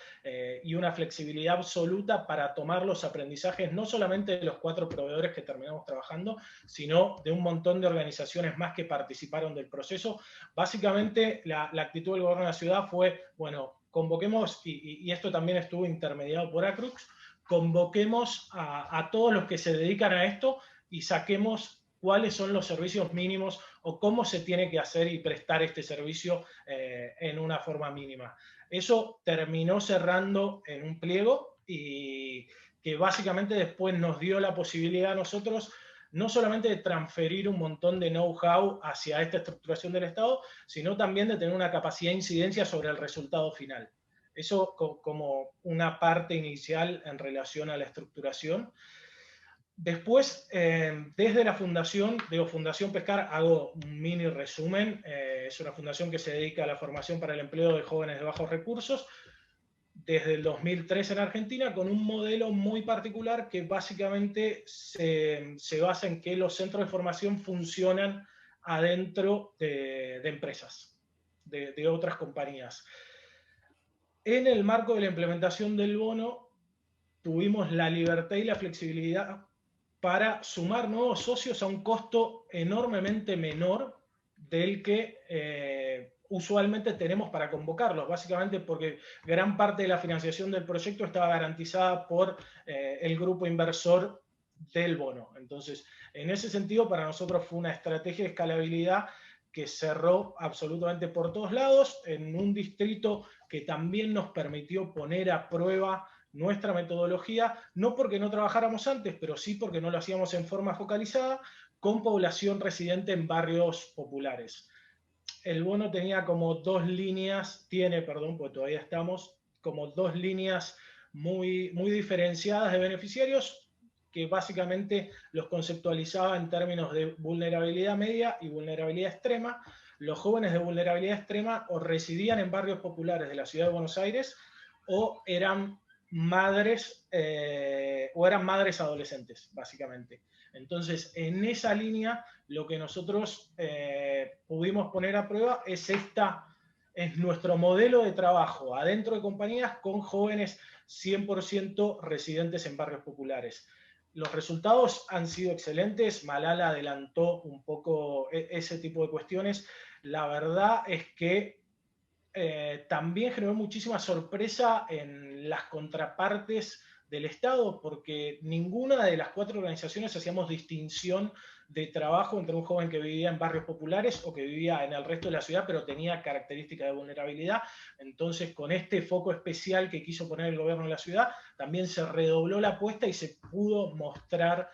y una flexibilidad absoluta para tomar los aprendizajes no solamente de los 4 proveedores que terminamos trabajando, sino de un montón de organizaciones más que participaron del proceso. Básicamente la actitud del gobierno de la ciudad fue, bueno, convoquemos, y esto también estuvo intermediado por Acrux, convoquemos a todos los que se dedican a esto y saquemos cuáles son los servicios mínimos o cómo se tiene que hacer y prestar este servicio en una forma mínima. Eso terminó cerrando en un pliego y que básicamente después nos dio la posibilidad a nosotros no solamente de transferir un montón de know-how hacia esta estructuración del Estado, sino también de tener una capacidad de incidencia sobre el resultado final. Eso como una parte inicial en relación a la estructuración. Después, desde la fundación, Fundación Pescar, hago un mini resumen. Es una fundación que se dedica a la formación para el empleo de jóvenes de bajos recursos desde el 2003 en Argentina, con un modelo muy particular que básicamente se basa en que los centros de formación funcionan adentro de empresas, de otras compañías. En el marco de la implementación del bono, tuvimos la libertad y la flexibilidad para sumar nuevos socios a un costo enormemente menor del que usualmente tenemos para convocarlos, básicamente porque gran parte de la financiación del proyecto estaba garantizada por el grupo inversor del bono. Entonces, en ese sentido, para nosotros fue una estrategia de escalabilidad que cerró absolutamente por todos lados, en un distrito que también nos permitió poner a prueba nuestra metodología, no porque no trabajáramos antes, pero sí porque no lo hacíamos en forma focalizada, con población residente en barrios populares. El bono tenía como 2 líneas, porque todavía estamos, como 2 líneas muy diferenciadas de beneficiarios, que básicamente los conceptualizaba en términos de vulnerabilidad media y vulnerabilidad extrema. Los jóvenes de vulnerabilidad extrema o residían en barrios populares de la ciudad de Buenos Aires o eran madres adolescentes, básicamente. Entonces, en esa línea, lo que nosotros pudimos poner a prueba es nuestro modelo de trabajo adentro de compañías con jóvenes 100% residentes en barrios populares. Los resultados han sido excelentes. Malala adelantó un poco ese tipo de cuestiones. La verdad es que también generó muchísima sorpresa en las contrapartes del Estado, porque ninguna de las 4 organizaciones hacíamos distinción de trabajo entre un joven que vivía en barrios populares o que vivía en el resto de la ciudad, pero tenía características de vulnerabilidad. Entonces, con este foco especial que quiso poner el gobierno de la ciudad, también se redobló la apuesta y se pudo mostrar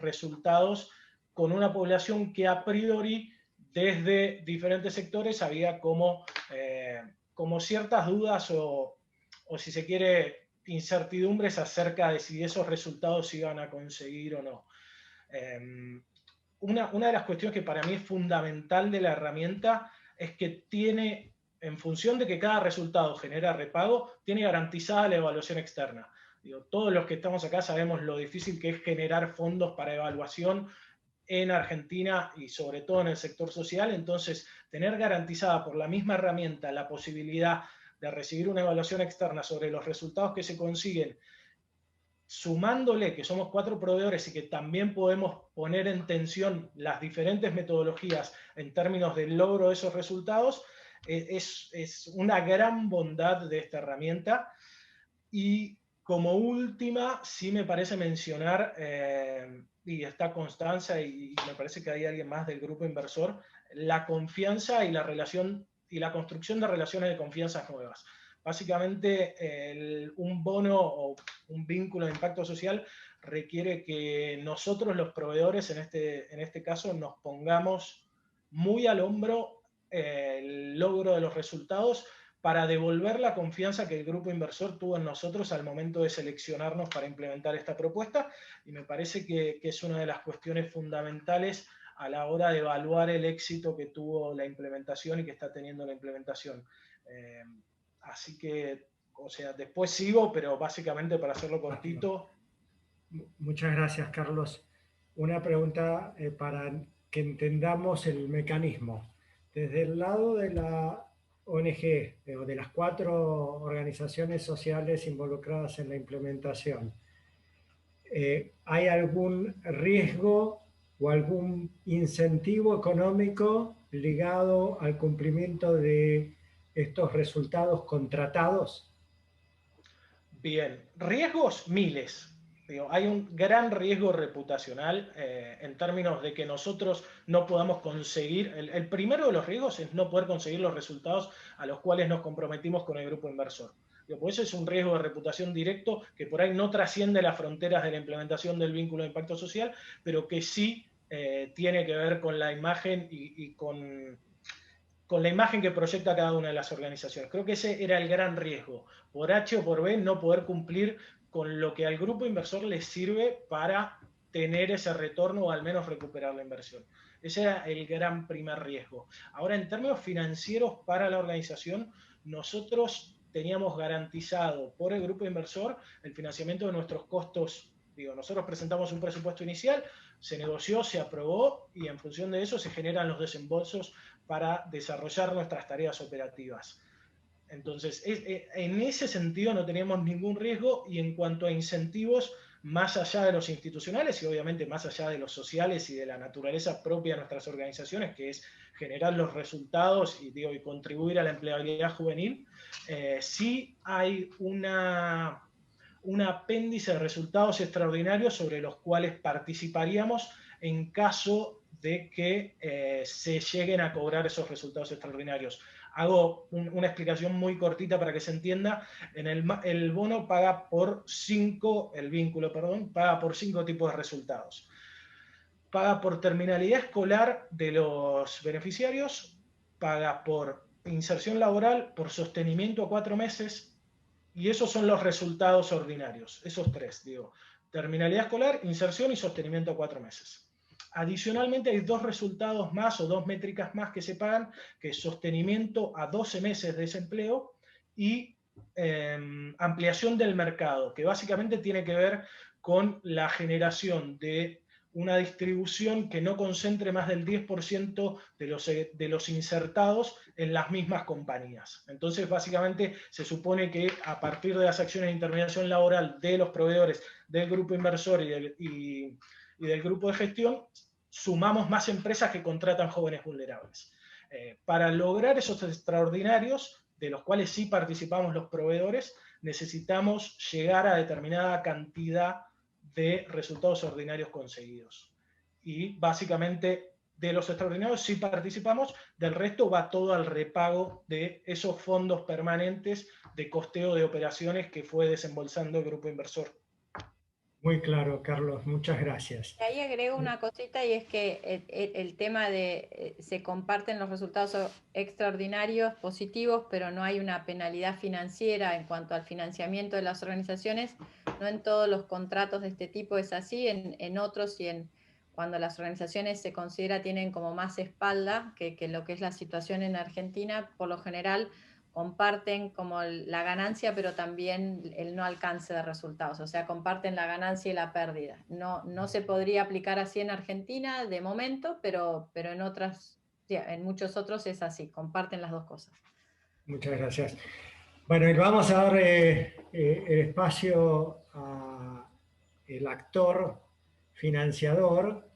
resultados con una población que a priori, desde diferentes sectores, había como ciertas dudas o si se quiere, incertidumbres acerca de si esos resultados se iban a conseguir o no. una de las cuestiones que para mí es fundamental de la herramienta es que tiene, en función de que cada resultado genera repago, tiene garantizada la evaluación externa. Digo, todos los que estamos acá sabemos lo difícil que es generar fondos para evaluación en Argentina y sobre todo en el sector social. Entonces, tener garantizada por la misma herramienta la posibilidad de recibir una evaluación externa sobre los resultados que se consiguen, sumándole que somos 4 proveedores y que también podemos poner en tensión las diferentes metodologías en términos del logro de esos resultados, es una gran bondad de esta herramienta. Y como última, sí me parece mencionar, y está Constanza y me parece que hay alguien más del grupo inversor, la confianza y la relación y la construcción de relaciones de confianza nuevas. Básicamente, un bono o un vínculo de impacto social requiere que nosotros, los proveedores, en este caso, nos pongamos muy al hombro el logro de los resultados para devolver la confianza que el grupo inversor tuvo en nosotros al momento de seleccionarnos para implementar esta propuesta, y me parece que es una de las cuestiones fundamentales a la hora de evaluar el éxito que tuvo la implementación y que está teniendo la implementación. Así que, o sea, después sigo, pero básicamente para hacerlo cortito. Muchas gracias, Carlos. Una pregunta para que entendamos el mecanismo. Desde el lado de la ONG, o de las 4 organizaciones sociales involucradas en la implementación, ¿hay algún riesgo o algún incentivo económico ligado al cumplimiento de estos resultados contratados? Bien, riesgos miles. Digo, hay un gran riesgo reputacional en términos de que nosotros no podamos conseguir, el primero de los riesgos es no poder conseguir los resultados a los cuales nos comprometimos con el grupo inversor. Digo, pues eso es un riesgo de reputación directo que por ahí no trasciende las fronteras de la implementación del vínculo de impacto social, pero que sí tiene que ver con la imagen y con la imagen que proyecta cada una de las organizaciones. Creo que ese era el gran riesgo, por H o por B, no poder cumplir con lo que al grupo inversor le sirve para tener ese retorno o al menos recuperar la inversión. Ese era el gran primer riesgo. Ahora, en términos financieros para la organización, nosotros teníamos garantizado por el grupo inversor el financiamiento de nuestros costos. Digo, nosotros presentamos un presupuesto inicial, se negoció, se aprobó y en función de eso se generan los desembolsos para desarrollar nuestras tareas operativas. Entonces, en ese sentido no teníamos ningún riesgo, y en cuanto a incentivos, más allá de los institucionales y obviamente más allá de los sociales y de la naturaleza propia de nuestras organizaciones, que es generar los resultados y contribuir a la empleabilidad juvenil, sí hay un apéndice de resultados extraordinarios sobre los cuales participaríamos en caso de que se lleguen a cobrar esos resultados extraordinarios. Hago una explicación muy cortita para que se entienda. El bono paga por 5, el vínculo, perdón, paga por 5 tipos de resultados. Paga por terminalidad escolar de los beneficiarios, paga por inserción laboral, por sostenimiento a 4 meses, y esos son los resultados ordinarios, esos 3, digo, terminalidad escolar, inserción y sostenimiento a 4 meses. Adicionalmente hay 2 resultados más o 2 métricas más que se pagan, que es sostenimiento a 12 meses de desempleo y ampliación del mercado, que básicamente tiene que ver con la generación de una distribución que no concentre más del 10% de los insertados en las mismas compañías. Entonces, básicamente, se supone que a partir de las acciones de intermediación laboral de los proveedores, del grupo inversor y del grupo de gestión, sumamos más empresas que contratan jóvenes vulnerables. Para lograr esos extraordinarios, de los cuales sí participamos los proveedores, necesitamos llegar a determinada cantidad de resultados ordinarios conseguidos. Y básicamente de los extraordinarios sí participamos, del resto va todo al repago de esos fondos permanentes de costeo de operaciones que fue desembolsando el grupo inversor. Muy claro, Carlos, muchas gracias. Ahí agrego una cosita, y es que el tema de se comparten los resultados extraordinarios positivos, pero no hay una penalidad financiera en cuanto al financiamiento de las organizaciones. No en todos los contratos de este tipo es así, en otros y en cuando las organizaciones se considera tienen como más espalda que lo que es la situación en Argentina, por lo general comparten como la ganancia, pero también el no alcance de resultados, o sea, comparten la ganancia y la pérdida. No se podría aplicar así en Argentina de momento, pero en muchos otros es así, comparten las dos cosas. Muchas gracias. Bueno, y vamos a dar el espacio al actor financiador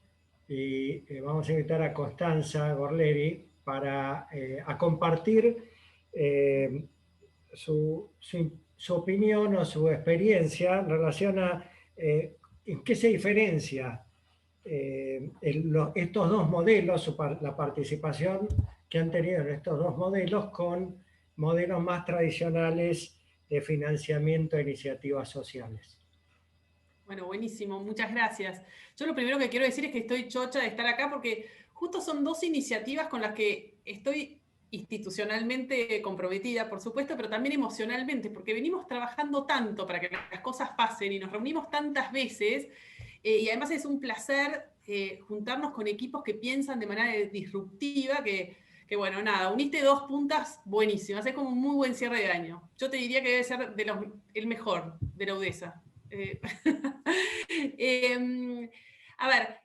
y vamos a invitar a Constanza Gorleri para a compartir su opinión o su experiencia en relación a en qué se diferencia estos dos modelos, la participación que han tenido en estos dos modelos con modelos más tradicionales de financiamiento de iniciativas sociales. Bueno, buenísimo, muchas gracias. Yo lo primero que quiero decir es que estoy chocha de estar acá porque justo son dos iniciativas con las que estoy institucionalmente comprometida, por supuesto, pero también emocionalmente, porque venimos trabajando tanto para que las cosas pasen y nos reunimos tantas veces, y además es un placer juntarnos con equipos que piensan de manera disruptiva, que bueno, nada, uniste dos puntas buenísimas, es como un muy buen cierre de año. Yo te diría que debe ser el mejor de la UDESA. A ver,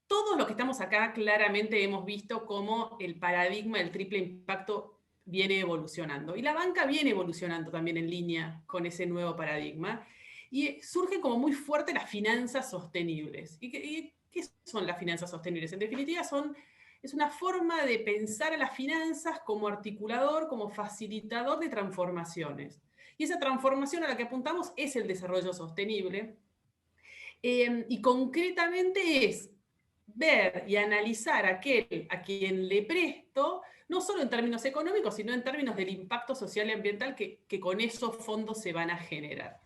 todos los que estamos acá claramente hemos visto cómo el paradigma del triple impacto viene evolucionando. Y la banca viene evolucionando también en línea con ese nuevo paradigma. Y surgen como muy fuerte las finanzas sostenibles. ¿Y qué son las finanzas sostenibles? En definitiva, es una forma de pensar a las finanzas como articulador, como facilitador de transformaciones. Y esa transformación a la que apuntamos es el desarrollo sostenible. Y concretamente es ver y analizar aquel a quien le presto, no solo en términos económicos, sino en términos del impacto social y ambiental que con esos fondos se van a generar.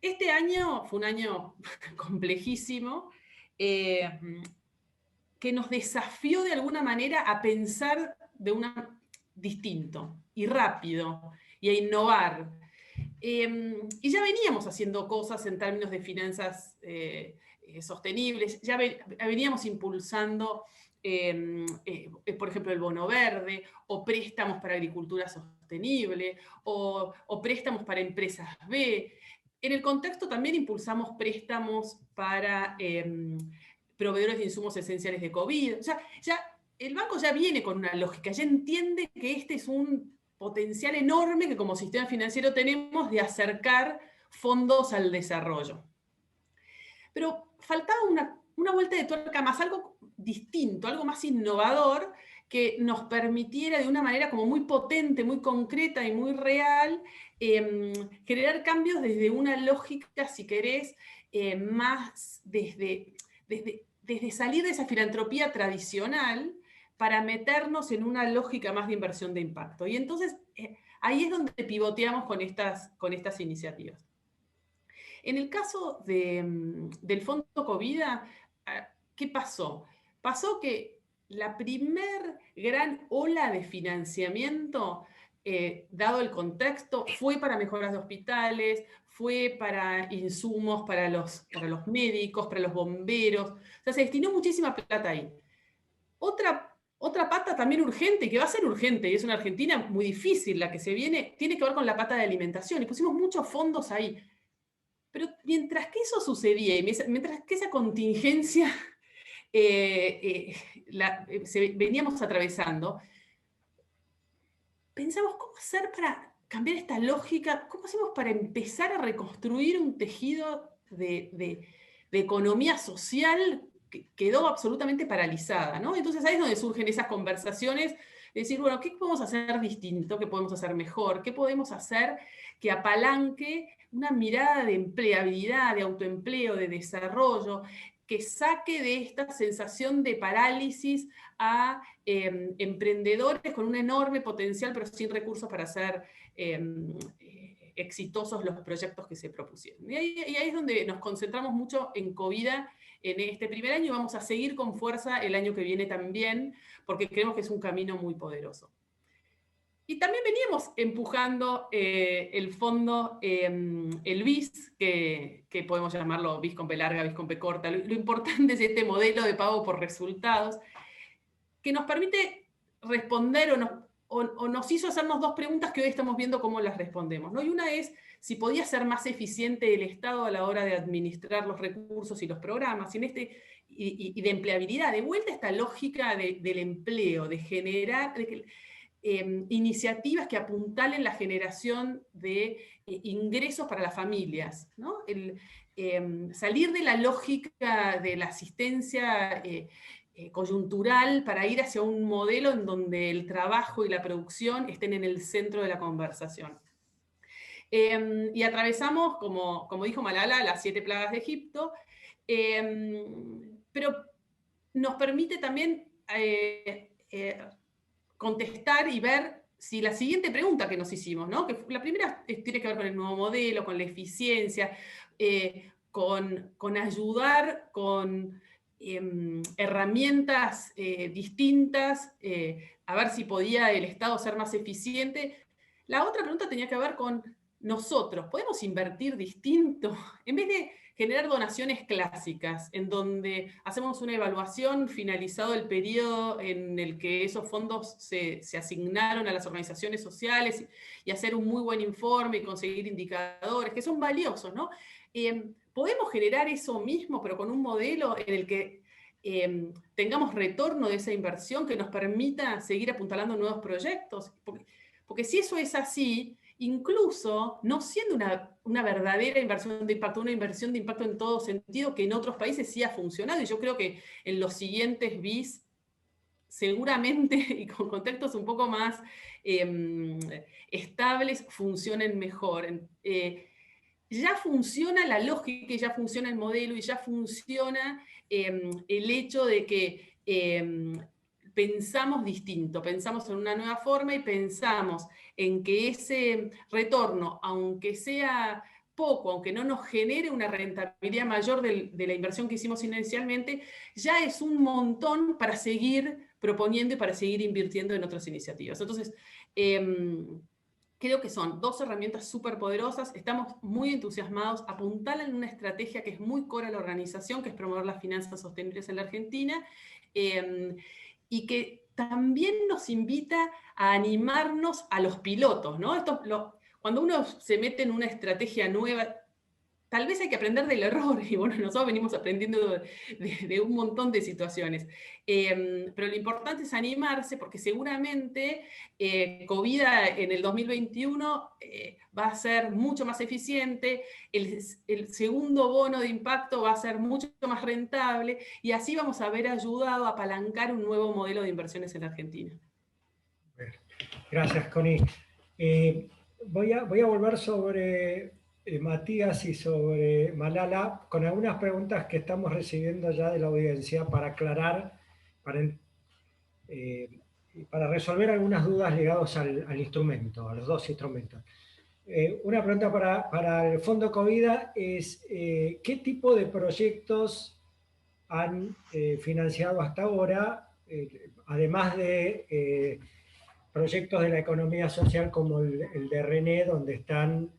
Este año fue un año complejísimo, que nos desafió de alguna manera a pensar distinto y rápido y a innovar. Y ya veníamos haciendo cosas en términos de finanzas sostenibles, ya veníamos impulsando, por ejemplo, el bono verde, o préstamos para agricultura sostenible, o préstamos para empresas B. En el contexto también impulsamos préstamos para proveedores de insumos esenciales de COVID. O sea, el banco ya viene con una lógica, ya entiende que este es un potencial enorme que como sistema financiero tenemos de acercar fondos al desarrollo. Pero faltaba una vuelta de tuerca más, algo distinto, algo más innovador, que nos permitiera de una manera como muy potente, muy concreta y muy real, generar cambios desde una lógica, si querés, más desde salir de esa filantropía tradicional para meternos en una lógica más de inversión de impacto. Y entonces ahí es donde pivoteamos con estas iniciativas. En el caso del Fondo Covida, ¿qué pasó? Pasó que la primer gran ola de financiamiento, dado el contexto, fue para mejoras de hospitales, fue para insumos para los médicos, para los bomberos. O sea, se destinó muchísima plata ahí. Otra pata también urgente, que va a ser urgente, y es una Argentina muy difícil la que se viene, tiene que ver con la pata de alimentación, y pusimos muchos fondos ahí. Pero mientras que eso sucedía, y mientras que esa contingencia veníamos atravesando, pensamos cómo hacer para cambiar esta lógica, cómo hacemos para empezar a reconstruir un tejido de economía social que quedó absolutamente paralizada, ¿no? Entonces ahí es donde surgen esas conversaciones, de decir, bueno, ¿qué podemos hacer distinto? ¿Qué podemos hacer mejor? ¿Qué podemos hacer que apalanque una mirada de empleabilidad, de autoempleo, de desarrollo, que saque de esta sensación de parálisis a emprendedores con un enorme potencial, pero sin recursos para hacer exitosos los proyectos que se propusieron? Y ahí es donde nos concentramos mucho en Covida en este primer año, y vamos a seguir con fuerza el año que viene también, porque creemos que es un camino muy poderoso. Y también veníamos empujando el fondo, el BIS, que podemos llamarlo BIS con P larga, BIS con P corta. Lo importante es este modelo de pago por resultados, que nos permite responder o nos hizo hacernos dos preguntas que hoy estamos viendo cómo las respondemos, ¿no? Y una es si podía ser más eficiente el Estado a la hora de administrar los recursos y los programas, y de empleabilidad. De vuelta a esta lógica del empleo, de generar iniciativas que apuntalen la generación de ingresos para las familias, ¿no? Salir de la lógica de la asistencia coyuntural para ir hacia un modelo en donde el trabajo y la producción estén en el centro de la conversación. Y atravesamos, como dijo Malala, las 7 plagas de Egipto, pero nos permite también contestar y ver si la siguiente pregunta que nos hicimos, ¿no? Que la primera tiene que ver con el nuevo modelo, con la eficiencia, con ayudar con herramientas distintas, a ver si podía el Estado ser más eficiente. La otra pregunta tenía que ver con nosotros. ¿Podemos invertir distinto? En vez de generar donaciones clásicas, en donde hacemos una evaluación finalizado el periodo en el que esos fondos se asignaron a las organizaciones sociales, y hacer un muy buen informe y conseguir indicadores que son valiosos, ¿no? Podemos generar eso mismo, pero con un modelo en el que tengamos retorno de esa inversión que nos permita seguir apuntalando nuevos proyectos. Porque si eso es así, incluso no siendo una verdadera inversión de impacto, una inversión de impacto en todo sentido, que en otros países sí ha funcionado, y yo creo que en los siguientes BIS seguramente, y con contextos un poco más estables, funcionen mejor. Ya funciona la lógica, y ya funciona el modelo, y ya funciona el hecho de que pensamos distinto, pensamos en una nueva forma, y pensamos en que ese retorno, aunque sea poco, aunque no nos genere una rentabilidad mayor de la inversión que hicimos inicialmente, ya es un montón para seguir proponiendo y para seguir invirtiendo en otras iniciativas. Entonces, creo que son dos herramientas súper poderosas. Estamos muy entusiasmados. Apuntalan en una estrategia que es muy core a la organización, que es promover las finanzas sostenibles en la Argentina, y que también nos invita a animarnos a los pilotos, ¿no? Cuando uno se mete en una estrategia nueva, tal vez hay que aprender del error, y bueno, nosotros venimos aprendiendo de un montón de situaciones. Pero lo importante es animarse, porque seguramente Covida en el 2021 va a ser mucho más eficiente, el segundo bono de impacto va a ser mucho más rentable, y así vamos a haber ayudado a apalancar un nuevo modelo de inversiones en Argentina. Gracias, Connie. Voy a volver sobre Matías y sobre Malala con algunas preguntas que estamos recibiendo ya de la audiencia para aclarar, para resolver algunas dudas ligadas al instrumento, a los dos instrumentos. Una pregunta para el Fondo Covida es ¿qué tipo de proyectos han financiado hasta ahora, además de proyectos de la economía social como el de René, donde están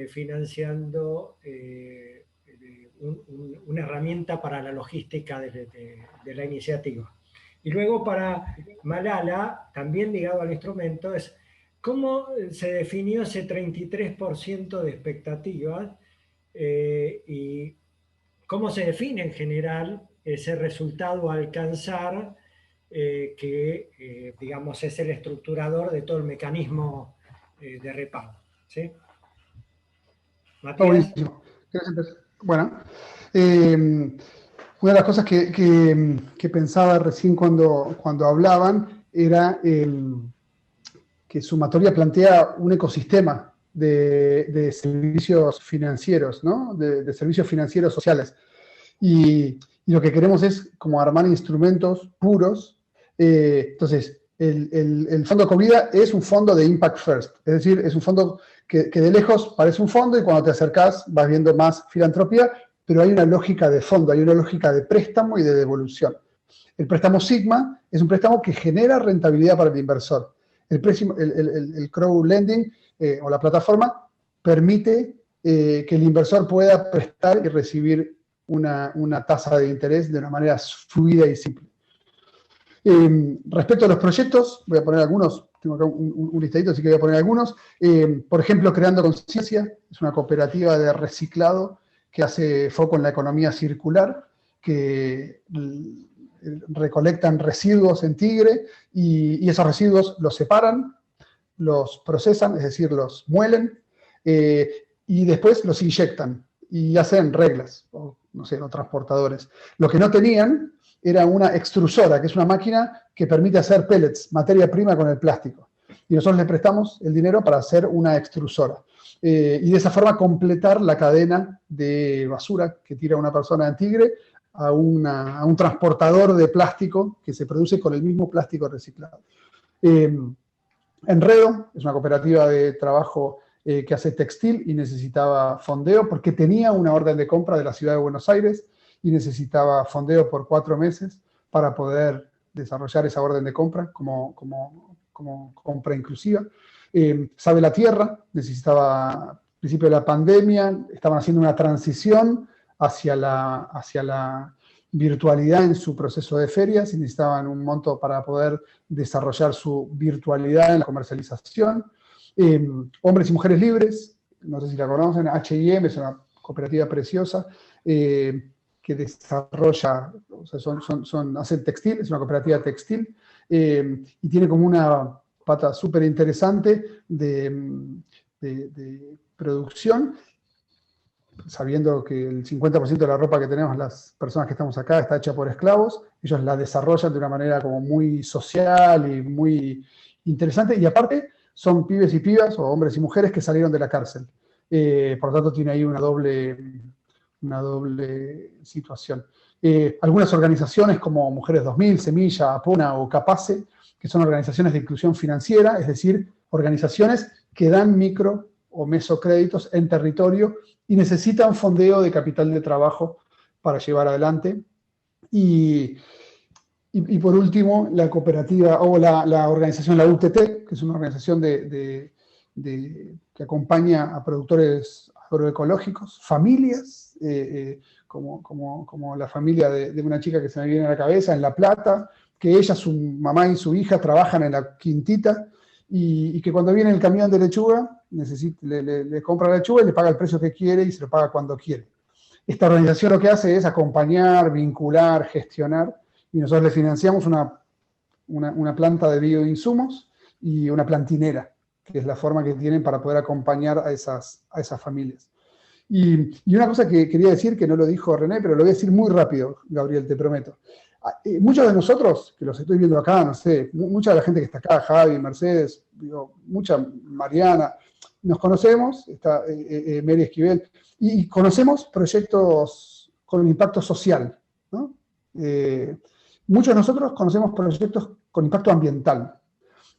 financiando una herramienta para la logística de la iniciativa? Y luego para Malala, también ligado al instrumento, es cómo se definió ese 33% de expectativas y cómo se define en general ese resultado a alcanzar, que digamos es el estructurador de todo el mecanismo de repago, ¿sí? Matías. Gracias. Bueno, una de las cosas que pensaba recién cuando hablaban era que Sumatoria plantea un ecosistema de servicios financieros, ¿no? De servicios financieros sociales. Y lo que queremos es como armar instrumentos puros. Entonces, el Fondo Covida es un fondo de Impact First, es decir, es un fondo que de lejos parece un fondo, y cuando te acercás vas viendo más filantropía, pero hay una lógica de fondo, hay una lógica de préstamo y de devolución. El préstamo Sigma es un préstamo que genera rentabilidad para el inversor. el crowdlending o la plataforma permite que el inversor pueda prestar y recibir una tasa de interés de una manera fluida y simple. Respecto a los proyectos, voy a poner algunos, tengo acá un listadito, así que voy a poner algunos. Por ejemplo, Creando Conciencia, es una cooperativa de reciclado que hace foco en la economía circular, que recolectan residuos en Tigre y esos residuos los separan, los procesan, es decir, los muelen, y después los inyectan y hacen reglas, o no sé, o transportadores. Lo que no tenían era una extrusora, que es una máquina que permite hacer pellets, materia prima con el plástico. Y nosotros le prestamos el dinero para hacer una extrusora. Y de esa forma completar la cadena de basura que tira una persona en Tigre a un transportador de plástico que se produce con el mismo plástico reciclado. Enredo es una cooperativa de trabajo que hace textil y necesitaba fondeo porque tenía una orden de compra de la ciudad de Buenos Aires y necesitaba fondeo por 4 meses para poder desarrollar esa orden de compra como compra inclusiva. Sabe la Tierra, necesitaba, al principio de la pandemia, estaban haciendo una transición hacia la virtualidad en su proceso de ferias y necesitaban un monto para poder desarrollar su virtualidad en la comercialización. Hombres y Mujeres Libres, no sé si la conocen, H&M, es una cooperativa preciosa, que desarrolla, o sea, hacen textil, es una cooperativa textil, y tiene como una pata súper interesante de producción, sabiendo que el 50% de la ropa que tenemos las personas que estamos acá está hecha por esclavos. Ellos la desarrollan de una manera como muy social y muy interesante, y aparte son pibes y pibas, o hombres y mujeres que salieron de la cárcel. Por lo tanto, tiene ahí una doble situación. Algunas organizaciones como Mujeres 2000, Semilla, Apona o Capace, que son organizaciones de inclusión financiera, es decir, organizaciones que dan micro o mesocréditos en territorio y necesitan fondeo de capital de trabajo para llevar adelante. Y por último, la cooperativa o la organización, la UTT, que es una organización que acompaña a productores agroecológicos, familias, como la familia de una chica que se me viene a la cabeza en La Plata, que ella, su mamá y su hija trabajan en la quintita, y que cuando viene el camión de lechuga, le compra la lechuga y le paga el precio que quiere y se lo paga cuando quiere. Esta organización lo que hace es acompañar, vincular, gestionar, y nosotros le financiamos una planta de bioinsumos y una plantinera, que es la forma que tienen para poder acompañar a esas familias. Y una cosa que quería decir, que no lo dijo René, pero lo voy a decir muy rápido, Gabriel, te prometo. Muchos de nosotros, que los estoy viendo acá, no sé, mucha de la gente que está acá, Javi, Mercedes, mucha Mariana, nos conocemos, está Mary Esquivel, y conocemos proyectos con impacto social, ¿no? Muchos de nosotros conocemos proyectos con impacto ambiental.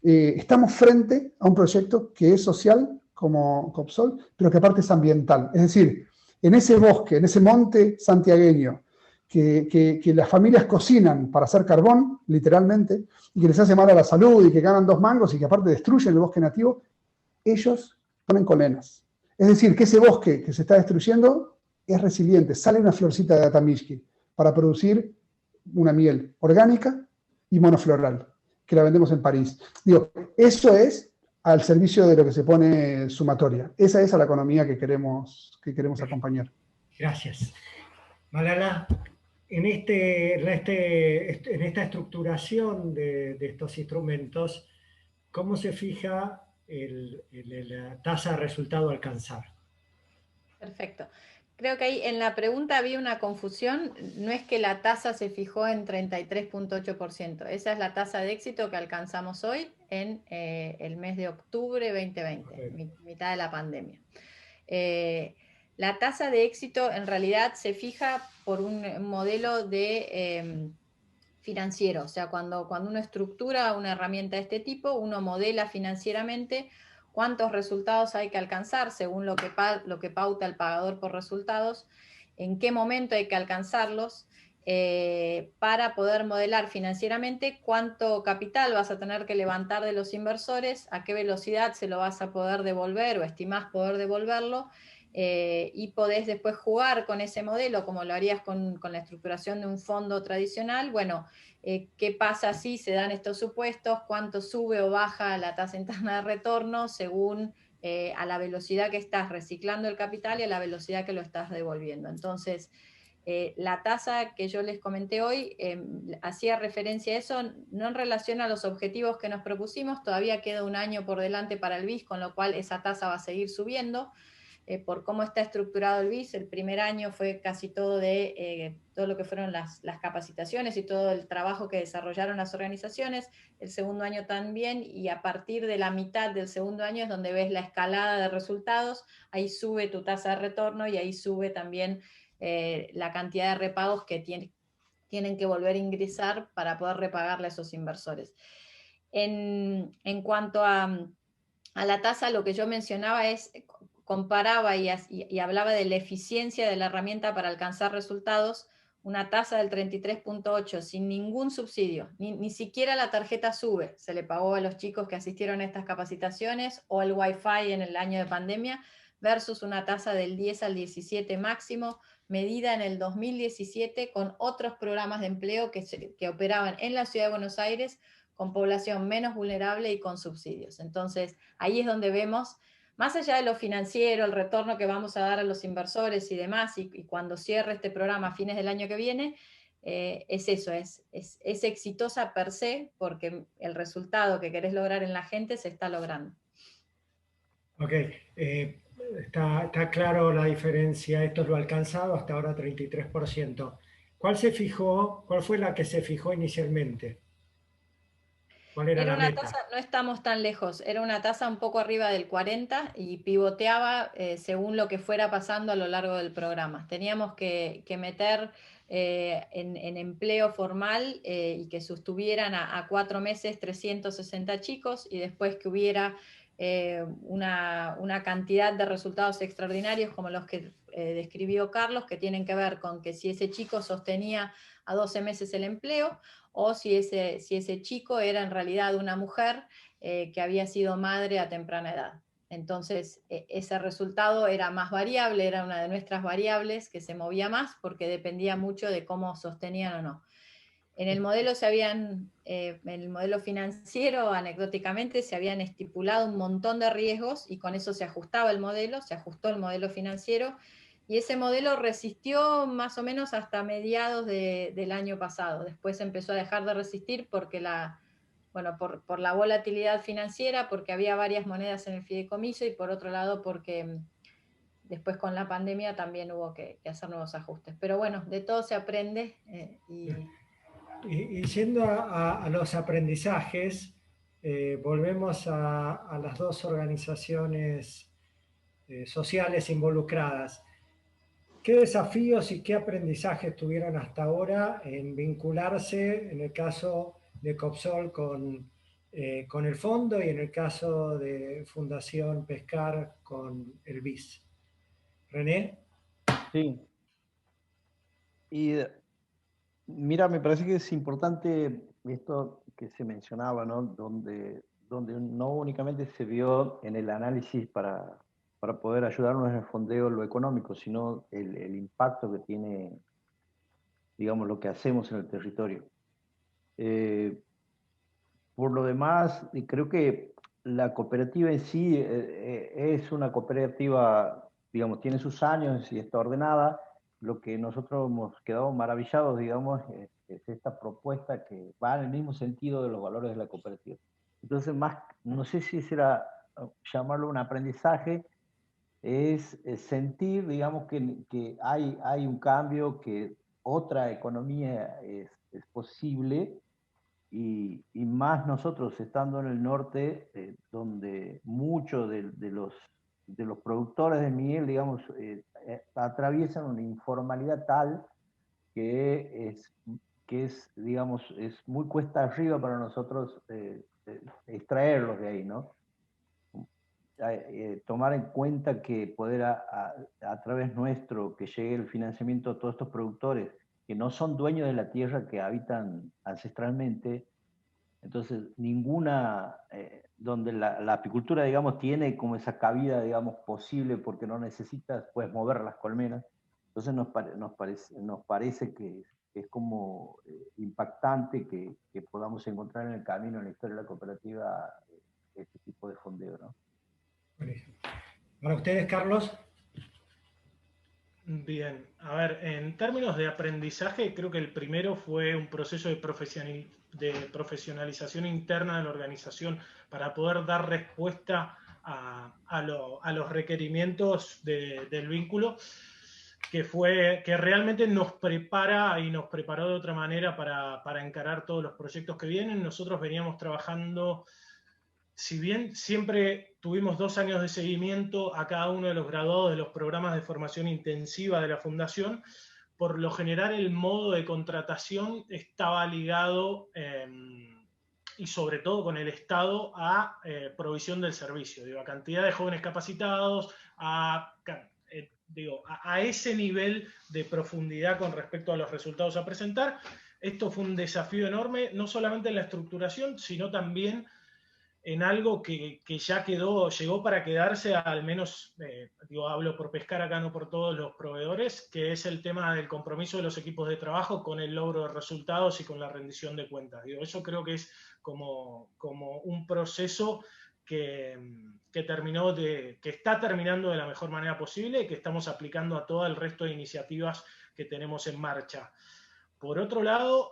Estamos frente a un proyecto que es social, como Copsol, pero que aparte es ambiental. Es decir, en ese bosque, en ese monte santiagueño, que las familias cocinan para hacer carbón, literalmente, y que les hace mal a la salud y que ganan 2 mangos y que aparte destruyen el bosque nativo, ellos ponen colenas. Es decir, que ese bosque que se está destruyendo es resiliente, sale una florcita de Atamishki para producir una miel orgánica y monofloral, que la vendemos en París. Digo, eso es al servicio de lo que se pone sumatoria. Esa es a la economía que queremos acompañar. Gracias. Malala, en esta estructuración de estos instrumentos, ¿cómo se fija la tasa de resultado a alcanzar? Perfecto. Creo que ahí en la pregunta había una confusión. No es que la tasa se fijó en 33.8%. Esa es la tasa de éxito que alcanzamos hoy en el mes de octubre 2020, mitad de la pandemia. La tasa de éxito en realidad se fija por un modelo de financiero. O sea, cuando uno estructura una herramienta de este tipo, uno modela financieramente cuántos resultados hay que alcanzar según lo que pauta el pagador por resultados, en qué momento hay que alcanzarlos para poder modelar financieramente cuánto capital vas a tener que levantar de los inversores, a qué velocidad se lo vas a poder devolver o estimás poder devolverlo, y podés después jugar con ese modelo como lo harías con la estructuración de un fondo tradicional. Bueno, ¿qué pasa si se dan estos supuestos? ¿Cuánto sube o baja la tasa interna de retorno según a la velocidad que estás reciclando el capital y a la velocidad que lo estás devolviendo? Entonces, la tasa que yo les comenté hoy hacía referencia a eso, no en relación a los objetivos que nos propusimos, todavía queda un año por delante para el BIS, con lo cual esa tasa va a seguir subiendo. Por cómo está estructurado el BIS, el primer año fue casi todo de todo lo que fueron las capacitaciones y todo el trabajo que desarrollaron las organizaciones, el segundo año también, y a partir de la mitad del segundo año es donde ves la escalada de resultados, ahí sube tu tasa de retorno y ahí sube también la cantidad de repagos que tienen que volver a ingresar para poder repagarle a esos inversores. En cuanto a la tasa, lo que yo mencionaba es, comparaba y hablaba de la eficiencia de la herramienta para alcanzar resultados, una tasa del 33.8 sin ningún subsidio, ni siquiera la tarjeta SUBE se le pagó a los chicos que asistieron a estas capacitaciones, o el Wi-Fi en el año de pandemia, versus una tasa del 10 al 17 máximo, medida en el 2017 con otros programas de empleo que operaban en la Ciudad de Buenos Aires con población menos vulnerable y con subsidios. Entonces, ahí es donde vemos, más allá de lo financiero, el retorno que vamos a dar a los inversores y demás, y cuando cierre este programa a fines del año que viene, es eso, es exitosa per se, porque el resultado que querés lograr en la gente se está logrando. Ok, está claro la diferencia. Esto lo ha alcanzado hasta ahora 33%. ¿Cuál fue la que se fijó inicialmente? ¿Cuál era la Era una meta? tasa, no estamos tan lejos, era una tasa un poco arriba del 40 y pivoteaba según lo que fuera pasando a lo largo del programa. Teníamos que meter en empleo formal y que sostuvieran a 4 meses 360 chicos, y después que hubiera una cantidad de resultados extraordinarios como los que describió Carlos, que tienen que ver con que si ese chico sostenía a 12 meses el empleo, o si ese chico era en realidad una mujer que había sido madre a temprana edad. Entonces, ese resultado era más variable, era una de nuestras variables que se movía más porque dependía mucho de cómo sostenían o no. En el modelo en el modelo financiero, anecdóticamente, se habían estipulado un montón de riesgos y con eso se ajustaba el modelo, se ajustó el modelo financiero, y ese modelo resistió más o menos hasta mediados del año pasado. Después empezó a dejar de resistir porque por la volatilidad financiera, porque había varias monedas en el fideicomiso, y por otro lado porque después con la pandemia también hubo que hacer nuevos ajustes. Pero bueno, de todo se aprende Y yendo a los aprendizajes, volvemos a las dos organizaciones sociales involucradas. ¿Qué desafíos y qué aprendizajes tuvieron hasta ahora en vincularse, en el caso de COPSOL, con el fondo, y en el caso de Fundación Pescar con el BIS? René. Sí. Y mira, me parece que es importante esto que se mencionaba, ¿no? Donde no únicamente se vio en el análisis para poder ayudarnos en el fondeo lo económico, sino el impacto que tiene, digamos, lo que hacemos en el territorio. Por lo demás, creo que la cooperativa en sí es una cooperativa, digamos, tiene sus años y está ordenada. Lo que nosotros hemos quedado maravillados, digamos, es esta propuesta que va en el mismo sentido de los valores de la cooperativa. Entonces, no sé si será llamarlo un aprendizaje, es sentir, digamos, que hay un cambio, que otra economía es posible, y más nosotros estando en el norte, donde muchos de los productores de miel, digamos, atraviesan una informalidad tal que digamos, es muy cuesta arriba para nosotros extraerlos de ahí, ¿no? Tomar en cuenta que poder a través nuestro que llegue el financiamiento a todos estos productores que no son dueños de la tierra que habitan ancestralmente. Entonces, ninguna, donde la apicultura, digamos, tiene como esa cabida, digamos, posible, porque no necesitas, puedes mover las colmenas. Entonces nos parece que es como impactante que podamos encontrar en el camino, en la historia de la cooperativa, este tipo de fondeo, ¿no? Buenísimo. Para ustedes, Carlos. Bien, a ver, en términos de aprendizaje, creo que el primero fue un proceso de profesionalización interna de la organización para poder dar respuesta a los requerimientos del vínculo, que realmente nos prepara y nos preparó de otra manera para encarar todos los proyectos que vienen. Nosotros veníamos trabajando, si bien siempre tuvimos 2 años de seguimiento a cada uno de los graduados de los programas de formación intensiva de la Fundación, por lo general el modo de contratación estaba ligado, y sobre todo con el Estado, a provisión del servicio, digo, a cantidad de jóvenes capacitados, a ese nivel de profundidad con respecto a los resultados a presentar. Esto fue un desafío enorme, no solamente en la estructuración, sino también en algo que ya llegó para quedarse, al menos, hablo por Pescar acá, no por todos los proveedores, que es el tema del compromiso de los equipos de trabajo con el logro de resultados y con la rendición de cuentas. Eso creo que es como un proceso que está terminando de la mejor manera posible y que estamos aplicando a todo el resto de iniciativas que tenemos en marcha. Por otro lado,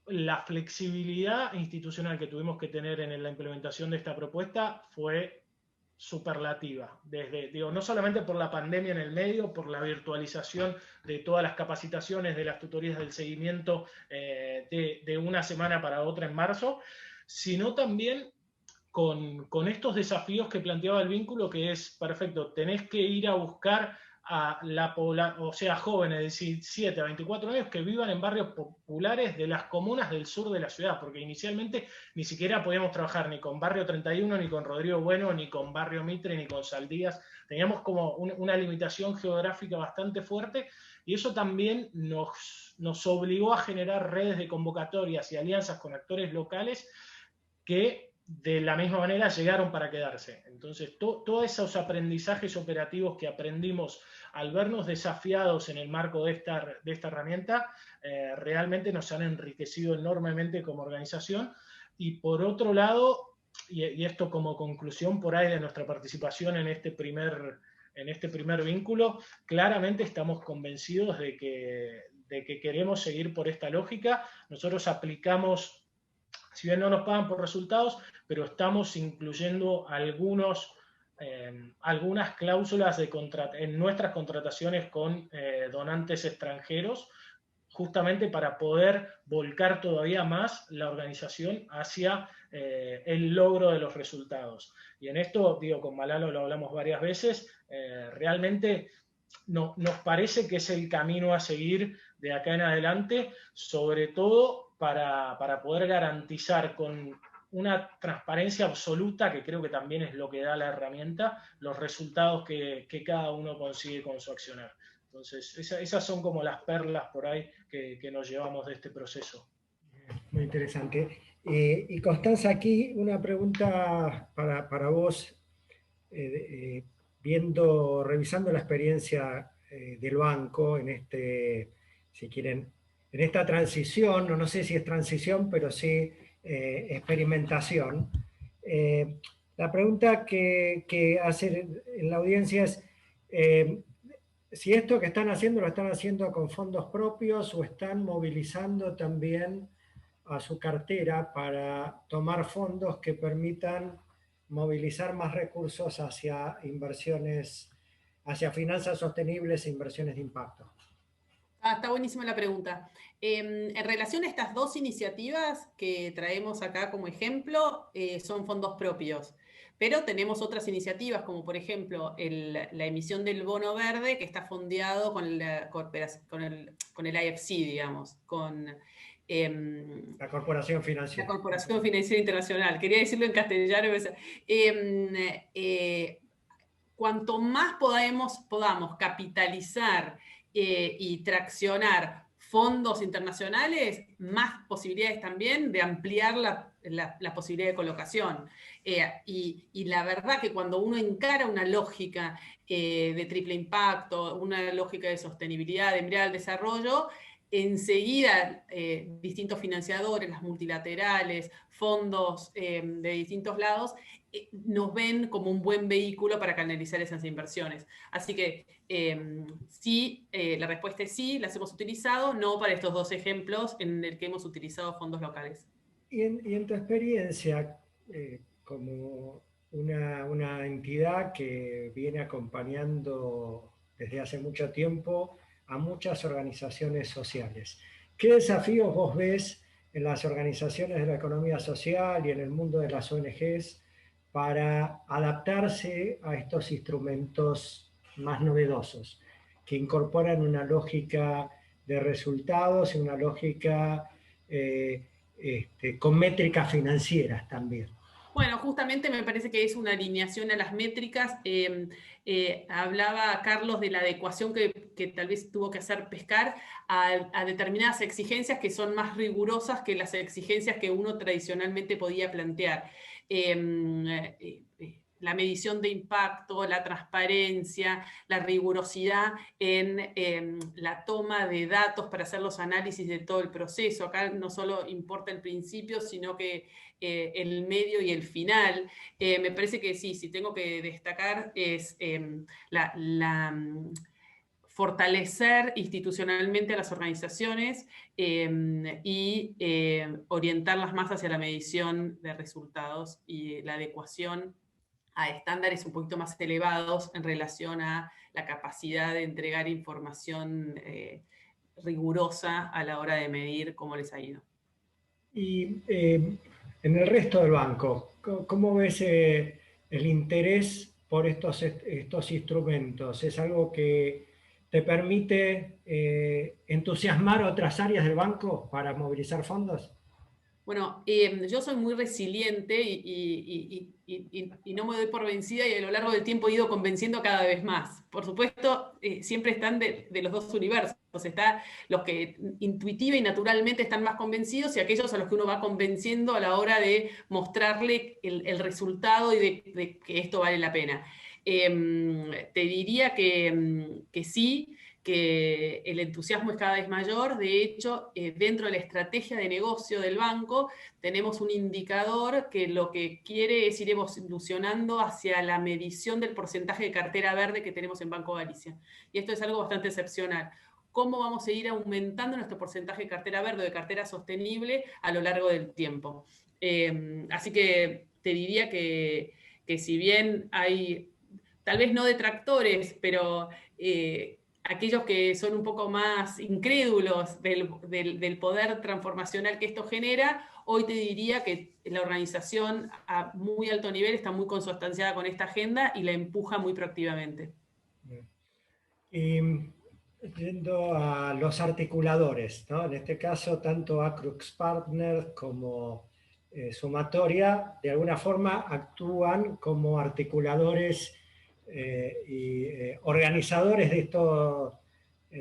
la flexibilidad institucional que tuvimos que tener en la implementación de esta propuesta fue superlativa. No solamente por la pandemia en el medio, por la virtualización de todas las capacitaciones, de las tutorías del seguimiento de una semana para otra en marzo, sino también con estos desafíos que planteaba el vínculo, que es, perfecto, tenés que ir a buscar a jóvenes de 17 a 24 años que vivan en barrios populares de las comunas del sur de la ciudad, porque inicialmente ni siquiera podíamos trabajar ni con Barrio 31, ni con Rodrigo Bueno, ni con Barrio Mitre, ni con Saldías. Teníamos como una limitación geográfica bastante fuerte, y eso también nos obligó a generar redes de convocatorias y alianzas con actores locales que de la misma manera llegaron para quedarse. Entonces, todos esos aprendizajes operativos que aprendimos al vernos desafiados en el marco de esta herramienta, realmente nos han enriquecido enormemente como organización. Y por otro lado, y esto como conclusión por ahí de nuestra participación en este primer vínculo, claramente estamos convencidos de que queremos seguir por esta lógica. Nosotros aplicamos, si bien no nos pagan por resultados, pero estamos incluyendo algunas cláusulas en nuestras contrataciones con donantes extranjeros, justamente para poder volcar todavía más la organización hacia el logro de los resultados. Y en esto, con Malala lo hablamos varias veces, realmente nos parece que es el camino a seguir de acá en adelante, sobre todo para poder garantizar con una transparencia absoluta, que creo que también es lo que da la herramienta, los resultados que cada uno consigue con su accionar. Entonces, esas son como las perlas por ahí que nos llevamos de este proceso. Muy interesante. Y Constanza, aquí una pregunta para vos, revisando la experiencia del banco en si quieren, en esta transición, no sé si es transición, pero sí experimentación. La pregunta que hacen en la audiencia es si esto que están haciendo lo están haciendo con fondos propios o están movilizando también a su cartera para tomar fondos que permitan movilizar más recursos hacia inversiones, hacia finanzas sostenibles e inversiones de impacto. Está buenísima la pregunta. En relación a estas dos iniciativas que traemos acá como ejemplo, son fondos propios. Pero tenemos otras iniciativas, como por ejemplo la emisión del bono verde, que está fondeado con el IFC, digamos, con la Corporación Financiera. La Corporación Financiera Internacional. Quería decirlo en castellano. Cuanto más podamos capitalizar y traccionar fondos internacionales, más posibilidades también de ampliar la posibilidad de colocación. Y la verdad que cuando uno encara una lógica de triple impacto, una lógica de sostenibilidad, de mirar al desarrollo, enseguida distintos financiadores, las multilaterales, fondos de distintos lados, nos ven como un buen vehículo para canalizar esas inversiones. Así que sí, la respuesta es sí, las hemos utilizado, no para estos dos ejemplos en el que hemos utilizado fondos locales. Y en tu experiencia, como una entidad que viene acompañando desde hace mucho tiempo a muchas organizaciones sociales, ¿qué desafíos vos ves en las organizaciones de la economía social y en el mundo de las ONGs para adaptarse a estos instrumentos más novedosos, que incorporan una lógica de resultados y una lógica con métricas financieras también? Bueno, justamente me parece que es una alineación a las métricas. Hablaba Carlos de la adecuación que tal vez tuvo que hacer Pescar a determinadas exigencias que son más rigurosas que las exigencias que uno tradicionalmente podía plantear. La medición de impacto, la transparencia, la rigurosidad en la toma de datos para hacer los análisis de todo el proceso. Acá no solo importa el principio, sino que el medio y el final. Me parece que sí, si tengo que destacar es fortalecer institucionalmente a las organizaciones y orientarlas más hacia la medición de resultados y la adecuación a estándares un poquito más elevados en relación a la capacidad de entregar información rigurosa a la hora de medir cómo les ha ido. Y en el resto del banco, ¿cómo ves el interés por estos instrumentos? ¿Es algo que te permite entusiasmar a otras áreas del banco para movilizar fondos? Bueno, yo soy muy resiliente y no me doy por vencida y a lo largo del tiempo he ido convenciendo cada vez más. Por supuesto, siempre están de los dos universos. Está los que intuitiva y naturalmente están más convencidos y aquellos a los que uno va convenciendo a la hora de mostrarle el resultado y de que esto vale la pena. Te diría que sí, que el entusiasmo es cada vez mayor. De hecho, dentro de la estrategia de negocio del banco tenemos un indicador que lo que quiere es ir evolucionando hacia la medición del porcentaje de cartera verde que tenemos en Banco Galicia. Y esto es algo bastante excepcional. ¿Cómo vamos a ir aumentando nuestro porcentaje de cartera verde o de cartera sostenible a lo largo del tiempo? Así que te diría que si bien hay, tal vez no detractores, pero aquellos que son un poco más incrédulos del poder transformacional que esto genera, hoy te diría que la organización a muy alto nivel está muy consustanciada con esta agenda y la empuja muy proactivamente. Y yendo a los articuladores, ¿no? En este caso, tanto Acrux Partners como Sumatoria, de alguna forma actúan como articuladores y organizadores de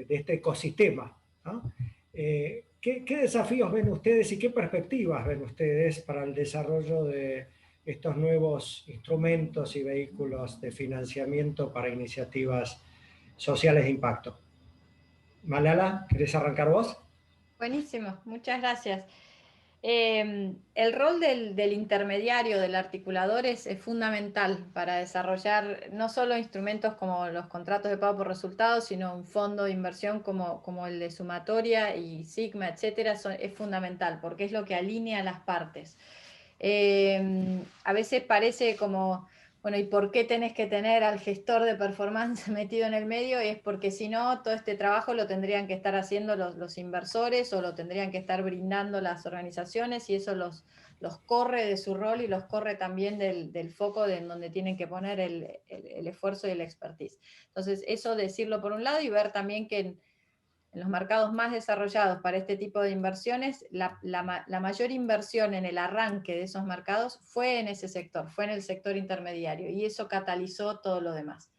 este ecosistema, ¿no? ¿Qué desafíos ven ustedes y qué perspectivas ven ustedes para el desarrollo de estos nuevos instrumentos y vehículos de financiamiento para iniciativas sociales de impacto? Malala, ¿querés arrancar vos? Buenísimo, muchas gracias. El rol del intermediario, del articulador, es fundamental para desarrollar no solo instrumentos como los contratos de pago por resultados, sino un fondo de inversión como el de Sumatoria y Sigma, etcétera. Es fundamental porque es lo que alinea las partes. A veces parece como, bueno, ¿y por qué tenés que tener al gestor de performance metido en el medio? Y es porque si no, todo este trabajo lo tendrían que estar haciendo los inversores o lo tendrían que estar brindando las organizaciones y eso los corre de su rol y los corre también del foco en donde tienen que poner el esfuerzo y el expertise. Entonces, eso decirlo por un lado y ver también que en los mercados más desarrollados para este tipo de inversiones, la mayor inversión en el arranque de esos mercados fue en ese sector, fue en el sector intermediario, y eso catalizó todo lo demás.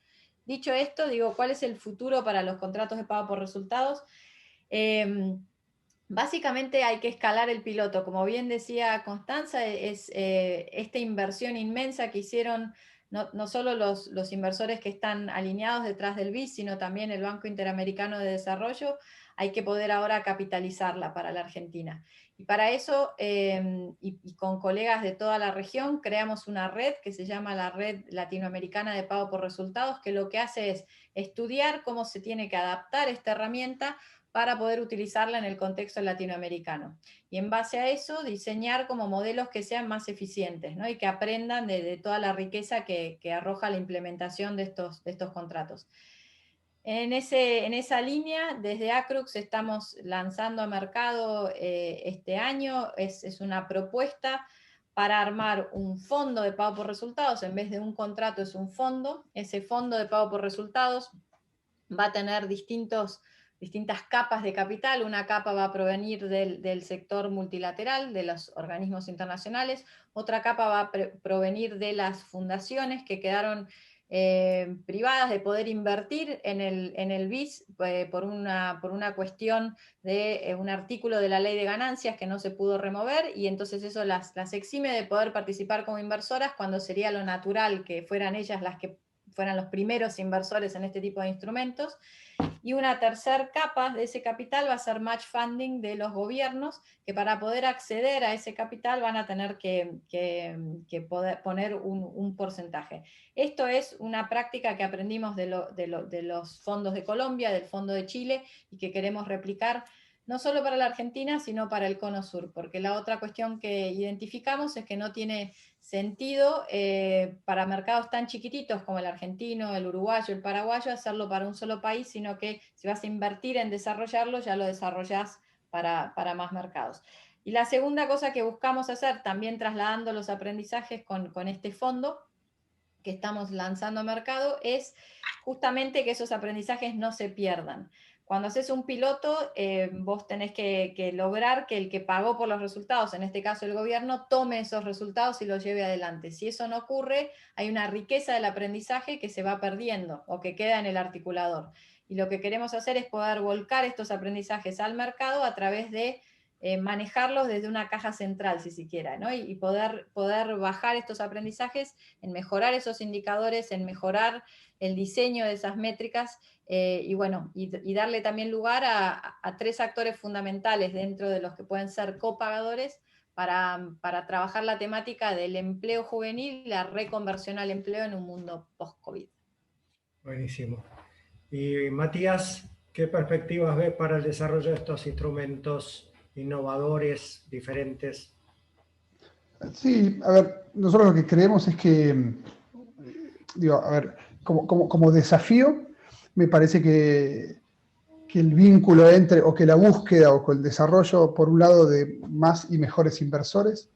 Dicho esto, digo, ¿cuál es el futuro para los contratos de pago por resultados? Básicamente hay que escalar el piloto. Como bien decía Constanza, es esta inversión inmensa que hicieron no solo los inversores que están alineados detrás del BID, sino también el Banco Interamericano de Desarrollo. Hay que poder ahora capitalizarla para la Argentina. Y para eso, y con colegas de toda la región, creamos una red que se llama la Red Latinoamericana de Pago por Resultados, que lo que hace es estudiar cómo se tiene que adaptar esta herramienta para poder utilizarla en el contexto latinoamericano. Y en base a eso, diseñar como modelos que sean más eficientes, ¿no? Y que aprendan de toda la riqueza que arroja la implementación de estos contratos. En esa línea, desde Acrux estamos lanzando a mercado este año, es una propuesta para armar un fondo de pago por resultados. En vez de un contrato es un fondo. Ese fondo de pago por resultados va a tener distintas capas de capital. Una capa va a provenir del sector multilateral, de los organismos internacionales. Otra capa va a provenir de las fundaciones que quedaron privadas de poder invertir en el BIS por una cuestión de un artículo de la ley de ganancias que no se pudo remover, y entonces eso las exime de poder participar como inversoras, cuando sería lo natural que fueran ellas las que fueran los primeros inversores en este tipo de instrumentos. Y una tercera capa de ese capital va a ser match funding de los gobiernos, que para poder acceder a ese capital van a tener que poder poner un porcentaje. Esto es una práctica que aprendimos de los fondos de Colombia, del Fondo de Chile, y que queremos replicar no solo para la Argentina, sino para el Cono Sur, porque la otra cuestión que identificamos es que no tiene sentido para mercados tan chiquititos como el argentino, el uruguayo, el paraguayo, hacerlo para un solo país, sino que si vas a invertir en desarrollarlo, ya lo desarrollás para más mercados. Y la segunda cosa que buscamos hacer, también trasladando los aprendizajes con este fondo que estamos lanzando a mercado, es justamente que esos aprendizajes no se pierdan. Cuando haces un piloto, vos tenés que lograr que el que pagó por los resultados, en este caso el gobierno, tome esos resultados y los lleve adelante. Si eso no ocurre, hay una riqueza del aprendizaje que se va perdiendo o que queda en el articulador. Y lo que queremos hacer es poder volcar estos aprendizajes al mercado a través de manejarlos desde una caja central, si siquiera, ¿no? Y poder bajar estos aprendizajes en mejorar esos indicadores, en mejorar el diseño de esas métricas, y darle también lugar a tres actores fundamentales dentro de los que pueden ser copagadores para trabajar la temática del empleo juvenil y la reconversión al empleo en un mundo post-COVID. Buenísimo. Y Matías, ¿qué perspectivas ves para el desarrollo de estos instrumentos innovadores, diferentes? Sí, a ver, nosotros lo que creemos es que, como desafío, me parece que el vínculo entre, o que la búsqueda o que el desarrollo, por un lado, de más y mejores inversores,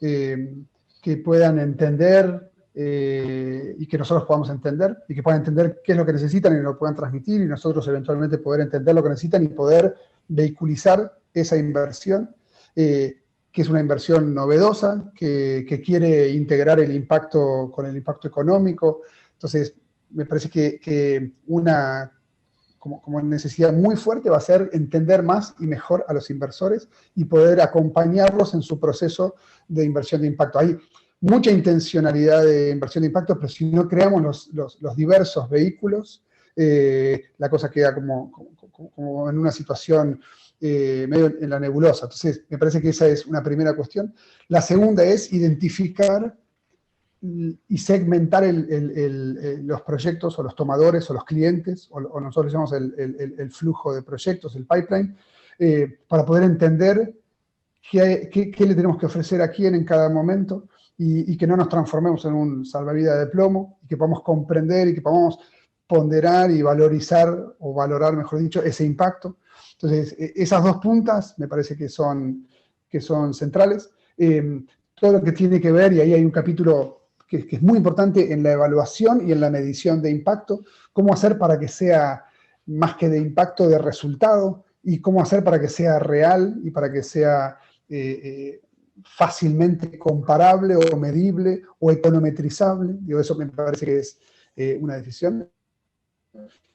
que puedan entender y que nosotros podamos entender, y que puedan entender qué es lo que necesitan y lo puedan transmitir, y nosotros eventualmente poder entender lo que necesitan y poder vehiculizar esa inversión, que es una inversión novedosa, que quiere integrar el impacto con el impacto económico. Entonces, me parece que una como necesidad muy fuerte va a ser entender más y mejor a los inversores y poder acompañarlos en su proceso de inversión de impacto. Hay mucha intencionalidad de inversión de impacto, pero si no creamos los diversos vehículos, la cosa queda como en una situación medio en la nebulosa. Entonces, me parece que esa es una primera cuestión. La segunda es identificar y segmentar los proyectos o los tomadores o los clientes, o nosotros llamamos el flujo de proyectos, el pipeline, para poder entender qué le tenemos que ofrecer a quién en cada momento, y que no nos transformemos en un salvavidas de plomo, y que podamos comprender y que podamos ponderar y valorizar, o valorar, mejor dicho, ese impacto. Entonces, esas dos puntas me parece que son centrales. Todo lo que tiene que ver, y ahí hay un capítulo que es muy importante en la evaluación y en la medición de impacto, cómo hacer para que sea más que de impacto, de resultado, y cómo hacer para que sea real y para que sea fácilmente comparable o medible o econometrizable. Digo, eso me parece que es una decisión.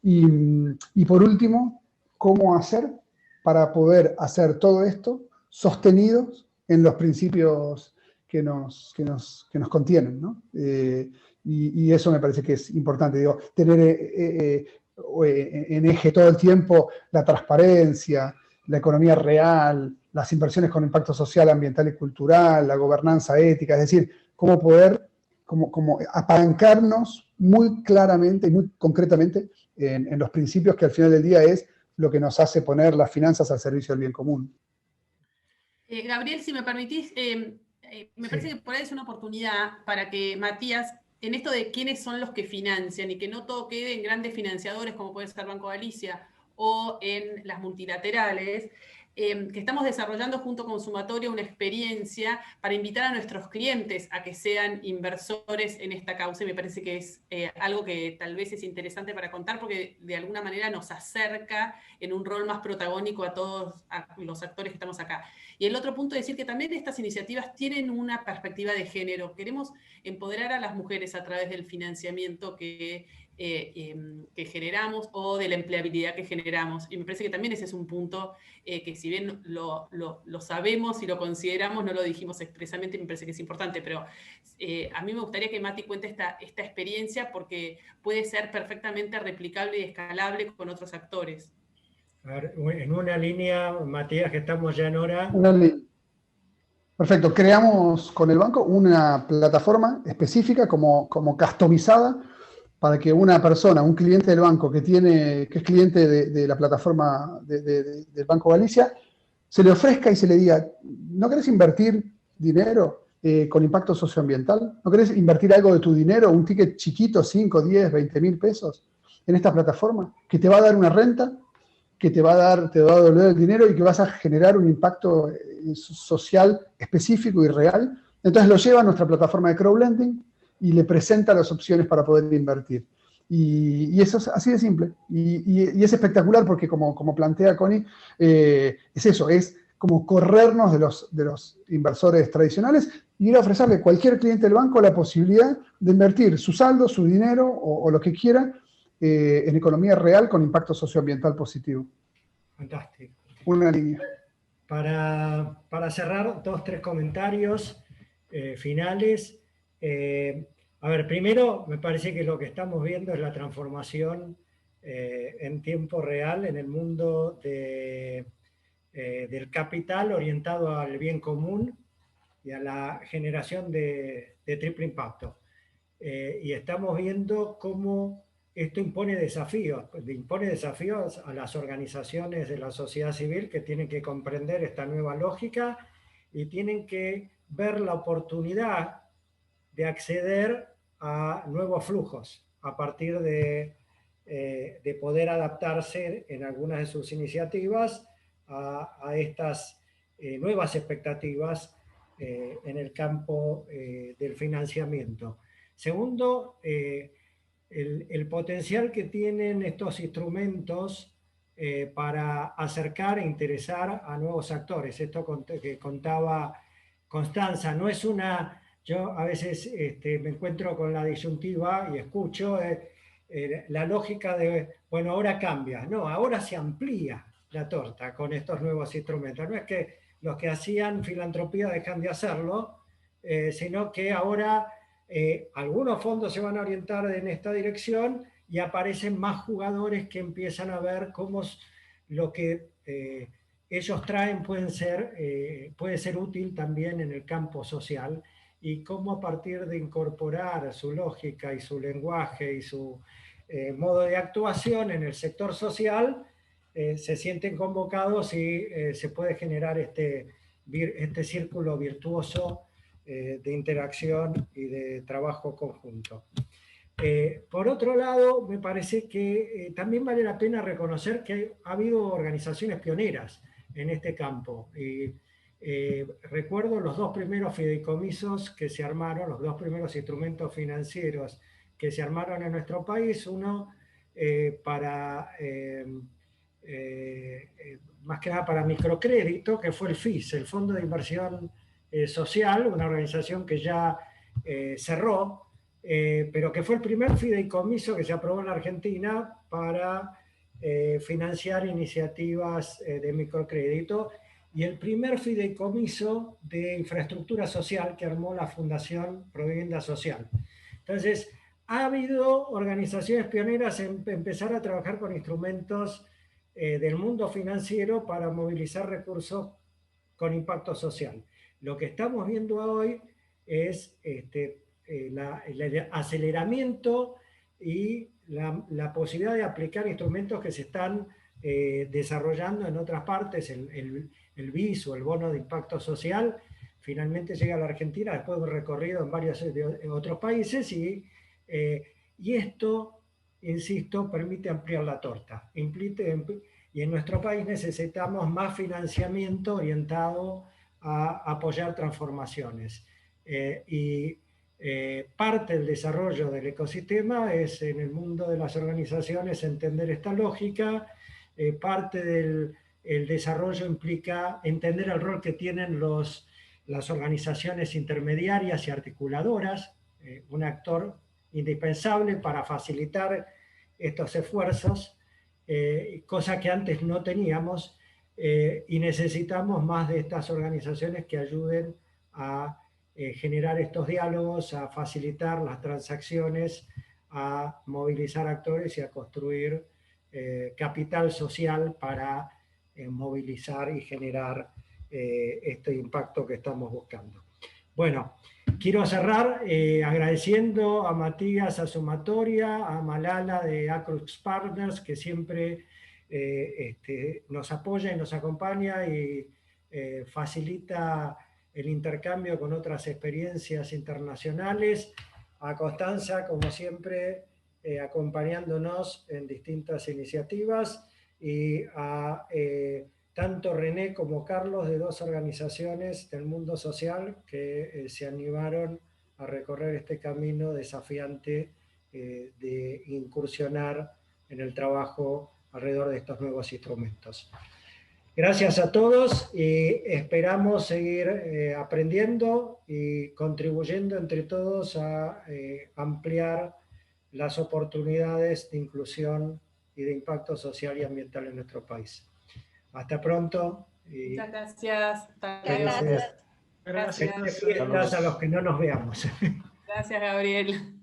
Y por último, cómo hacer para poder hacer todo esto sostenidos en los principios que nos contienen, ¿no? Y eso me parece que es importante, digo, tener en eje todo el tiempo la transparencia, la economía real, las inversiones con impacto social, ambiental y cultural, la gobernanza ética, es decir, cómo poder como apalancarnos muy claramente y muy concretamente en los principios que al final del día es lo que nos hace poner las finanzas al servicio del bien común. Gabriel, si me permitís, me parece que por ahí es una oportunidad para que Matías, en esto de quiénes son los que financian y que no todo quede en grandes financiadores como puede ser Banco Galicia o en las multilaterales, que estamos desarrollando junto con Sumatoria una experiencia para invitar a nuestros clientes a que sean inversores en esta causa, y me parece que es algo que tal vez es interesante para contar porque de alguna manera nos acerca en un rol más protagónico a todos los actores que estamos acá. Y el otro punto es decir que también estas iniciativas tienen una perspectiva de género. Queremos empoderar a las mujeres a través del financiamiento que generamos o de la empleabilidad que generamos. Y me parece que también ese es un punto que si bien lo sabemos y lo consideramos, no lo dijimos expresamente, me parece que es importante, pero a mí me gustaría que Mati cuente esta experiencia porque puede ser perfectamente replicable y escalable con otros actores. A ver, en una línea, Matías, que estamos ya en hora. Perfecto, creamos con el banco una plataforma específica como customizada para que una persona, un cliente del banco que es cliente de la plataforma del Banco Galicia, se le ofrezca y se le diga, ¿no querés invertir dinero con impacto socioambiental? ¿No querés invertir algo de tu dinero, un ticket chiquito, 5, 10, 20 mil pesos en esta plataforma, que te va a dar una renta, que te va a devolver el dinero y que vas a generar un impacto social específico y real? Entonces lo lleva a nuestra plataforma de crowdlending y le presenta las opciones para poder invertir. Y eso es así de simple. Y es espectacular porque, como plantea Connie, es eso, es como corrernos de los inversores tradicionales y ir a ofrecerle a cualquier cliente del banco la posibilidad de invertir su saldo, su dinero o lo que quiera en economía real con impacto socioambiental positivo. Fantástico. Una línea. Para cerrar, 2 o 3 comentarios finales. A ver, primero, me parece que lo que estamos viendo es la transformación en tiempo real en el mundo del capital orientado al bien común y a la generación de triple impacto. Y estamos viendo cómo esto impone desafíos a las organizaciones de la sociedad civil que tienen que comprender esta nueva lógica y tienen que ver la oportunidad de acceder a nuevos flujos a partir de poder adaptarse en algunas de sus iniciativas a estas nuevas expectativas en el campo del financiamiento. Segundo, el potencial que tienen estos instrumentos para acercar e interesar a nuevos actores. Esto que contaba Constanza, no es una... Yo a veces me encuentro con la disyuntiva y escucho la lógica de, bueno, ahora cambia. No, ahora se amplía la torta con estos nuevos instrumentos. No es que los que hacían filantropía dejan de hacerlo, sino que ahora algunos fondos se van a orientar en esta dirección y aparecen más jugadores que empiezan a ver cómo lo que ellos traen puede ser útil también en el campo social y cómo a partir de incorporar su lógica y su lenguaje y su modo de actuación en el sector social se sienten convocados y se puede generar este círculo virtuoso de interacción y de trabajo conjunto. Por otro lado, me parece que también vale la pena reconocer que ha habido organizaciones pioneras en este campo. Recuerdo los 2 primeros fideicomisos que se armaron, los 2 primeros instrumentos financieros que se armaron en nuestro país, uno más que nada para microcrédito, que fue el FIS, el Fondo de Inversión Social, una organización que ya cerró, pero que fue el primer fideicomiso que se aprobó en la Argentina para financiar iniciativas de microcrédito, y el primer fideicomiso de infraestructura social que armó la Fundación Provivienda Social. Entonces, ha habido organizaciones pioneras en empezar a trabajar con instrumentos del mundo financiero para movilizar recursos con impacto social. Lo que estamos viendo hoy es el aceleramiento y la posibilidad de aplicar instrumentos que se están desarrollando en otras partes. El BIS o el bono de impacto social finalmente llega a la Argentina después de un recorrido en varios otros países, y esto, insisto, permite ampliar la torta. Y en nuestro país necesitamos más financiamiento orientado a apoyar transformaciones. Parte del desarrollo del ecosistema es, en el mundo de las organizaciones, entender esta lógica. Parte del desarrollo implica entender el rol que tienen las organizaciones intermediarias y articuladoras, un actor indispensable para facilitar estos esfuerzos, cosa que antes no teníamos, y necesitamos más de estas organizaciones que ayuden a generar estos diálogos, a facilitar las transacciones, a movilizar actores y a construir capital social para movilizar y generar este impacto que estamos buscando. Bueno, quiero cerrar agradeciendo a Matías, a Sumatoria, a Malala de Acrux Partners, que siempre nos apoya y nos acompaña y facilita el intercambio con otras experiencias internacionales, a Constanza, como siempre, acompañándonos en distintas iniciativas, y a tanto René como Carlos, de dos organizaciones del mundo social que se animaron a recorrer este camino desafiante de incursionar en el trabajo alrededor de estos nuevos instrumentos. Gracias a todos y esperamos seguir aprendiendo y contribuyendo entre todos a ampliar las oportunidades de inclusión y de impacto social y ambiental en nuestro país. Hasta pronto. Muchas gracias. Hasta luego. Gracias. Gracias. Felices fiestas a los que no nos veamos. Gracias, Gabriel.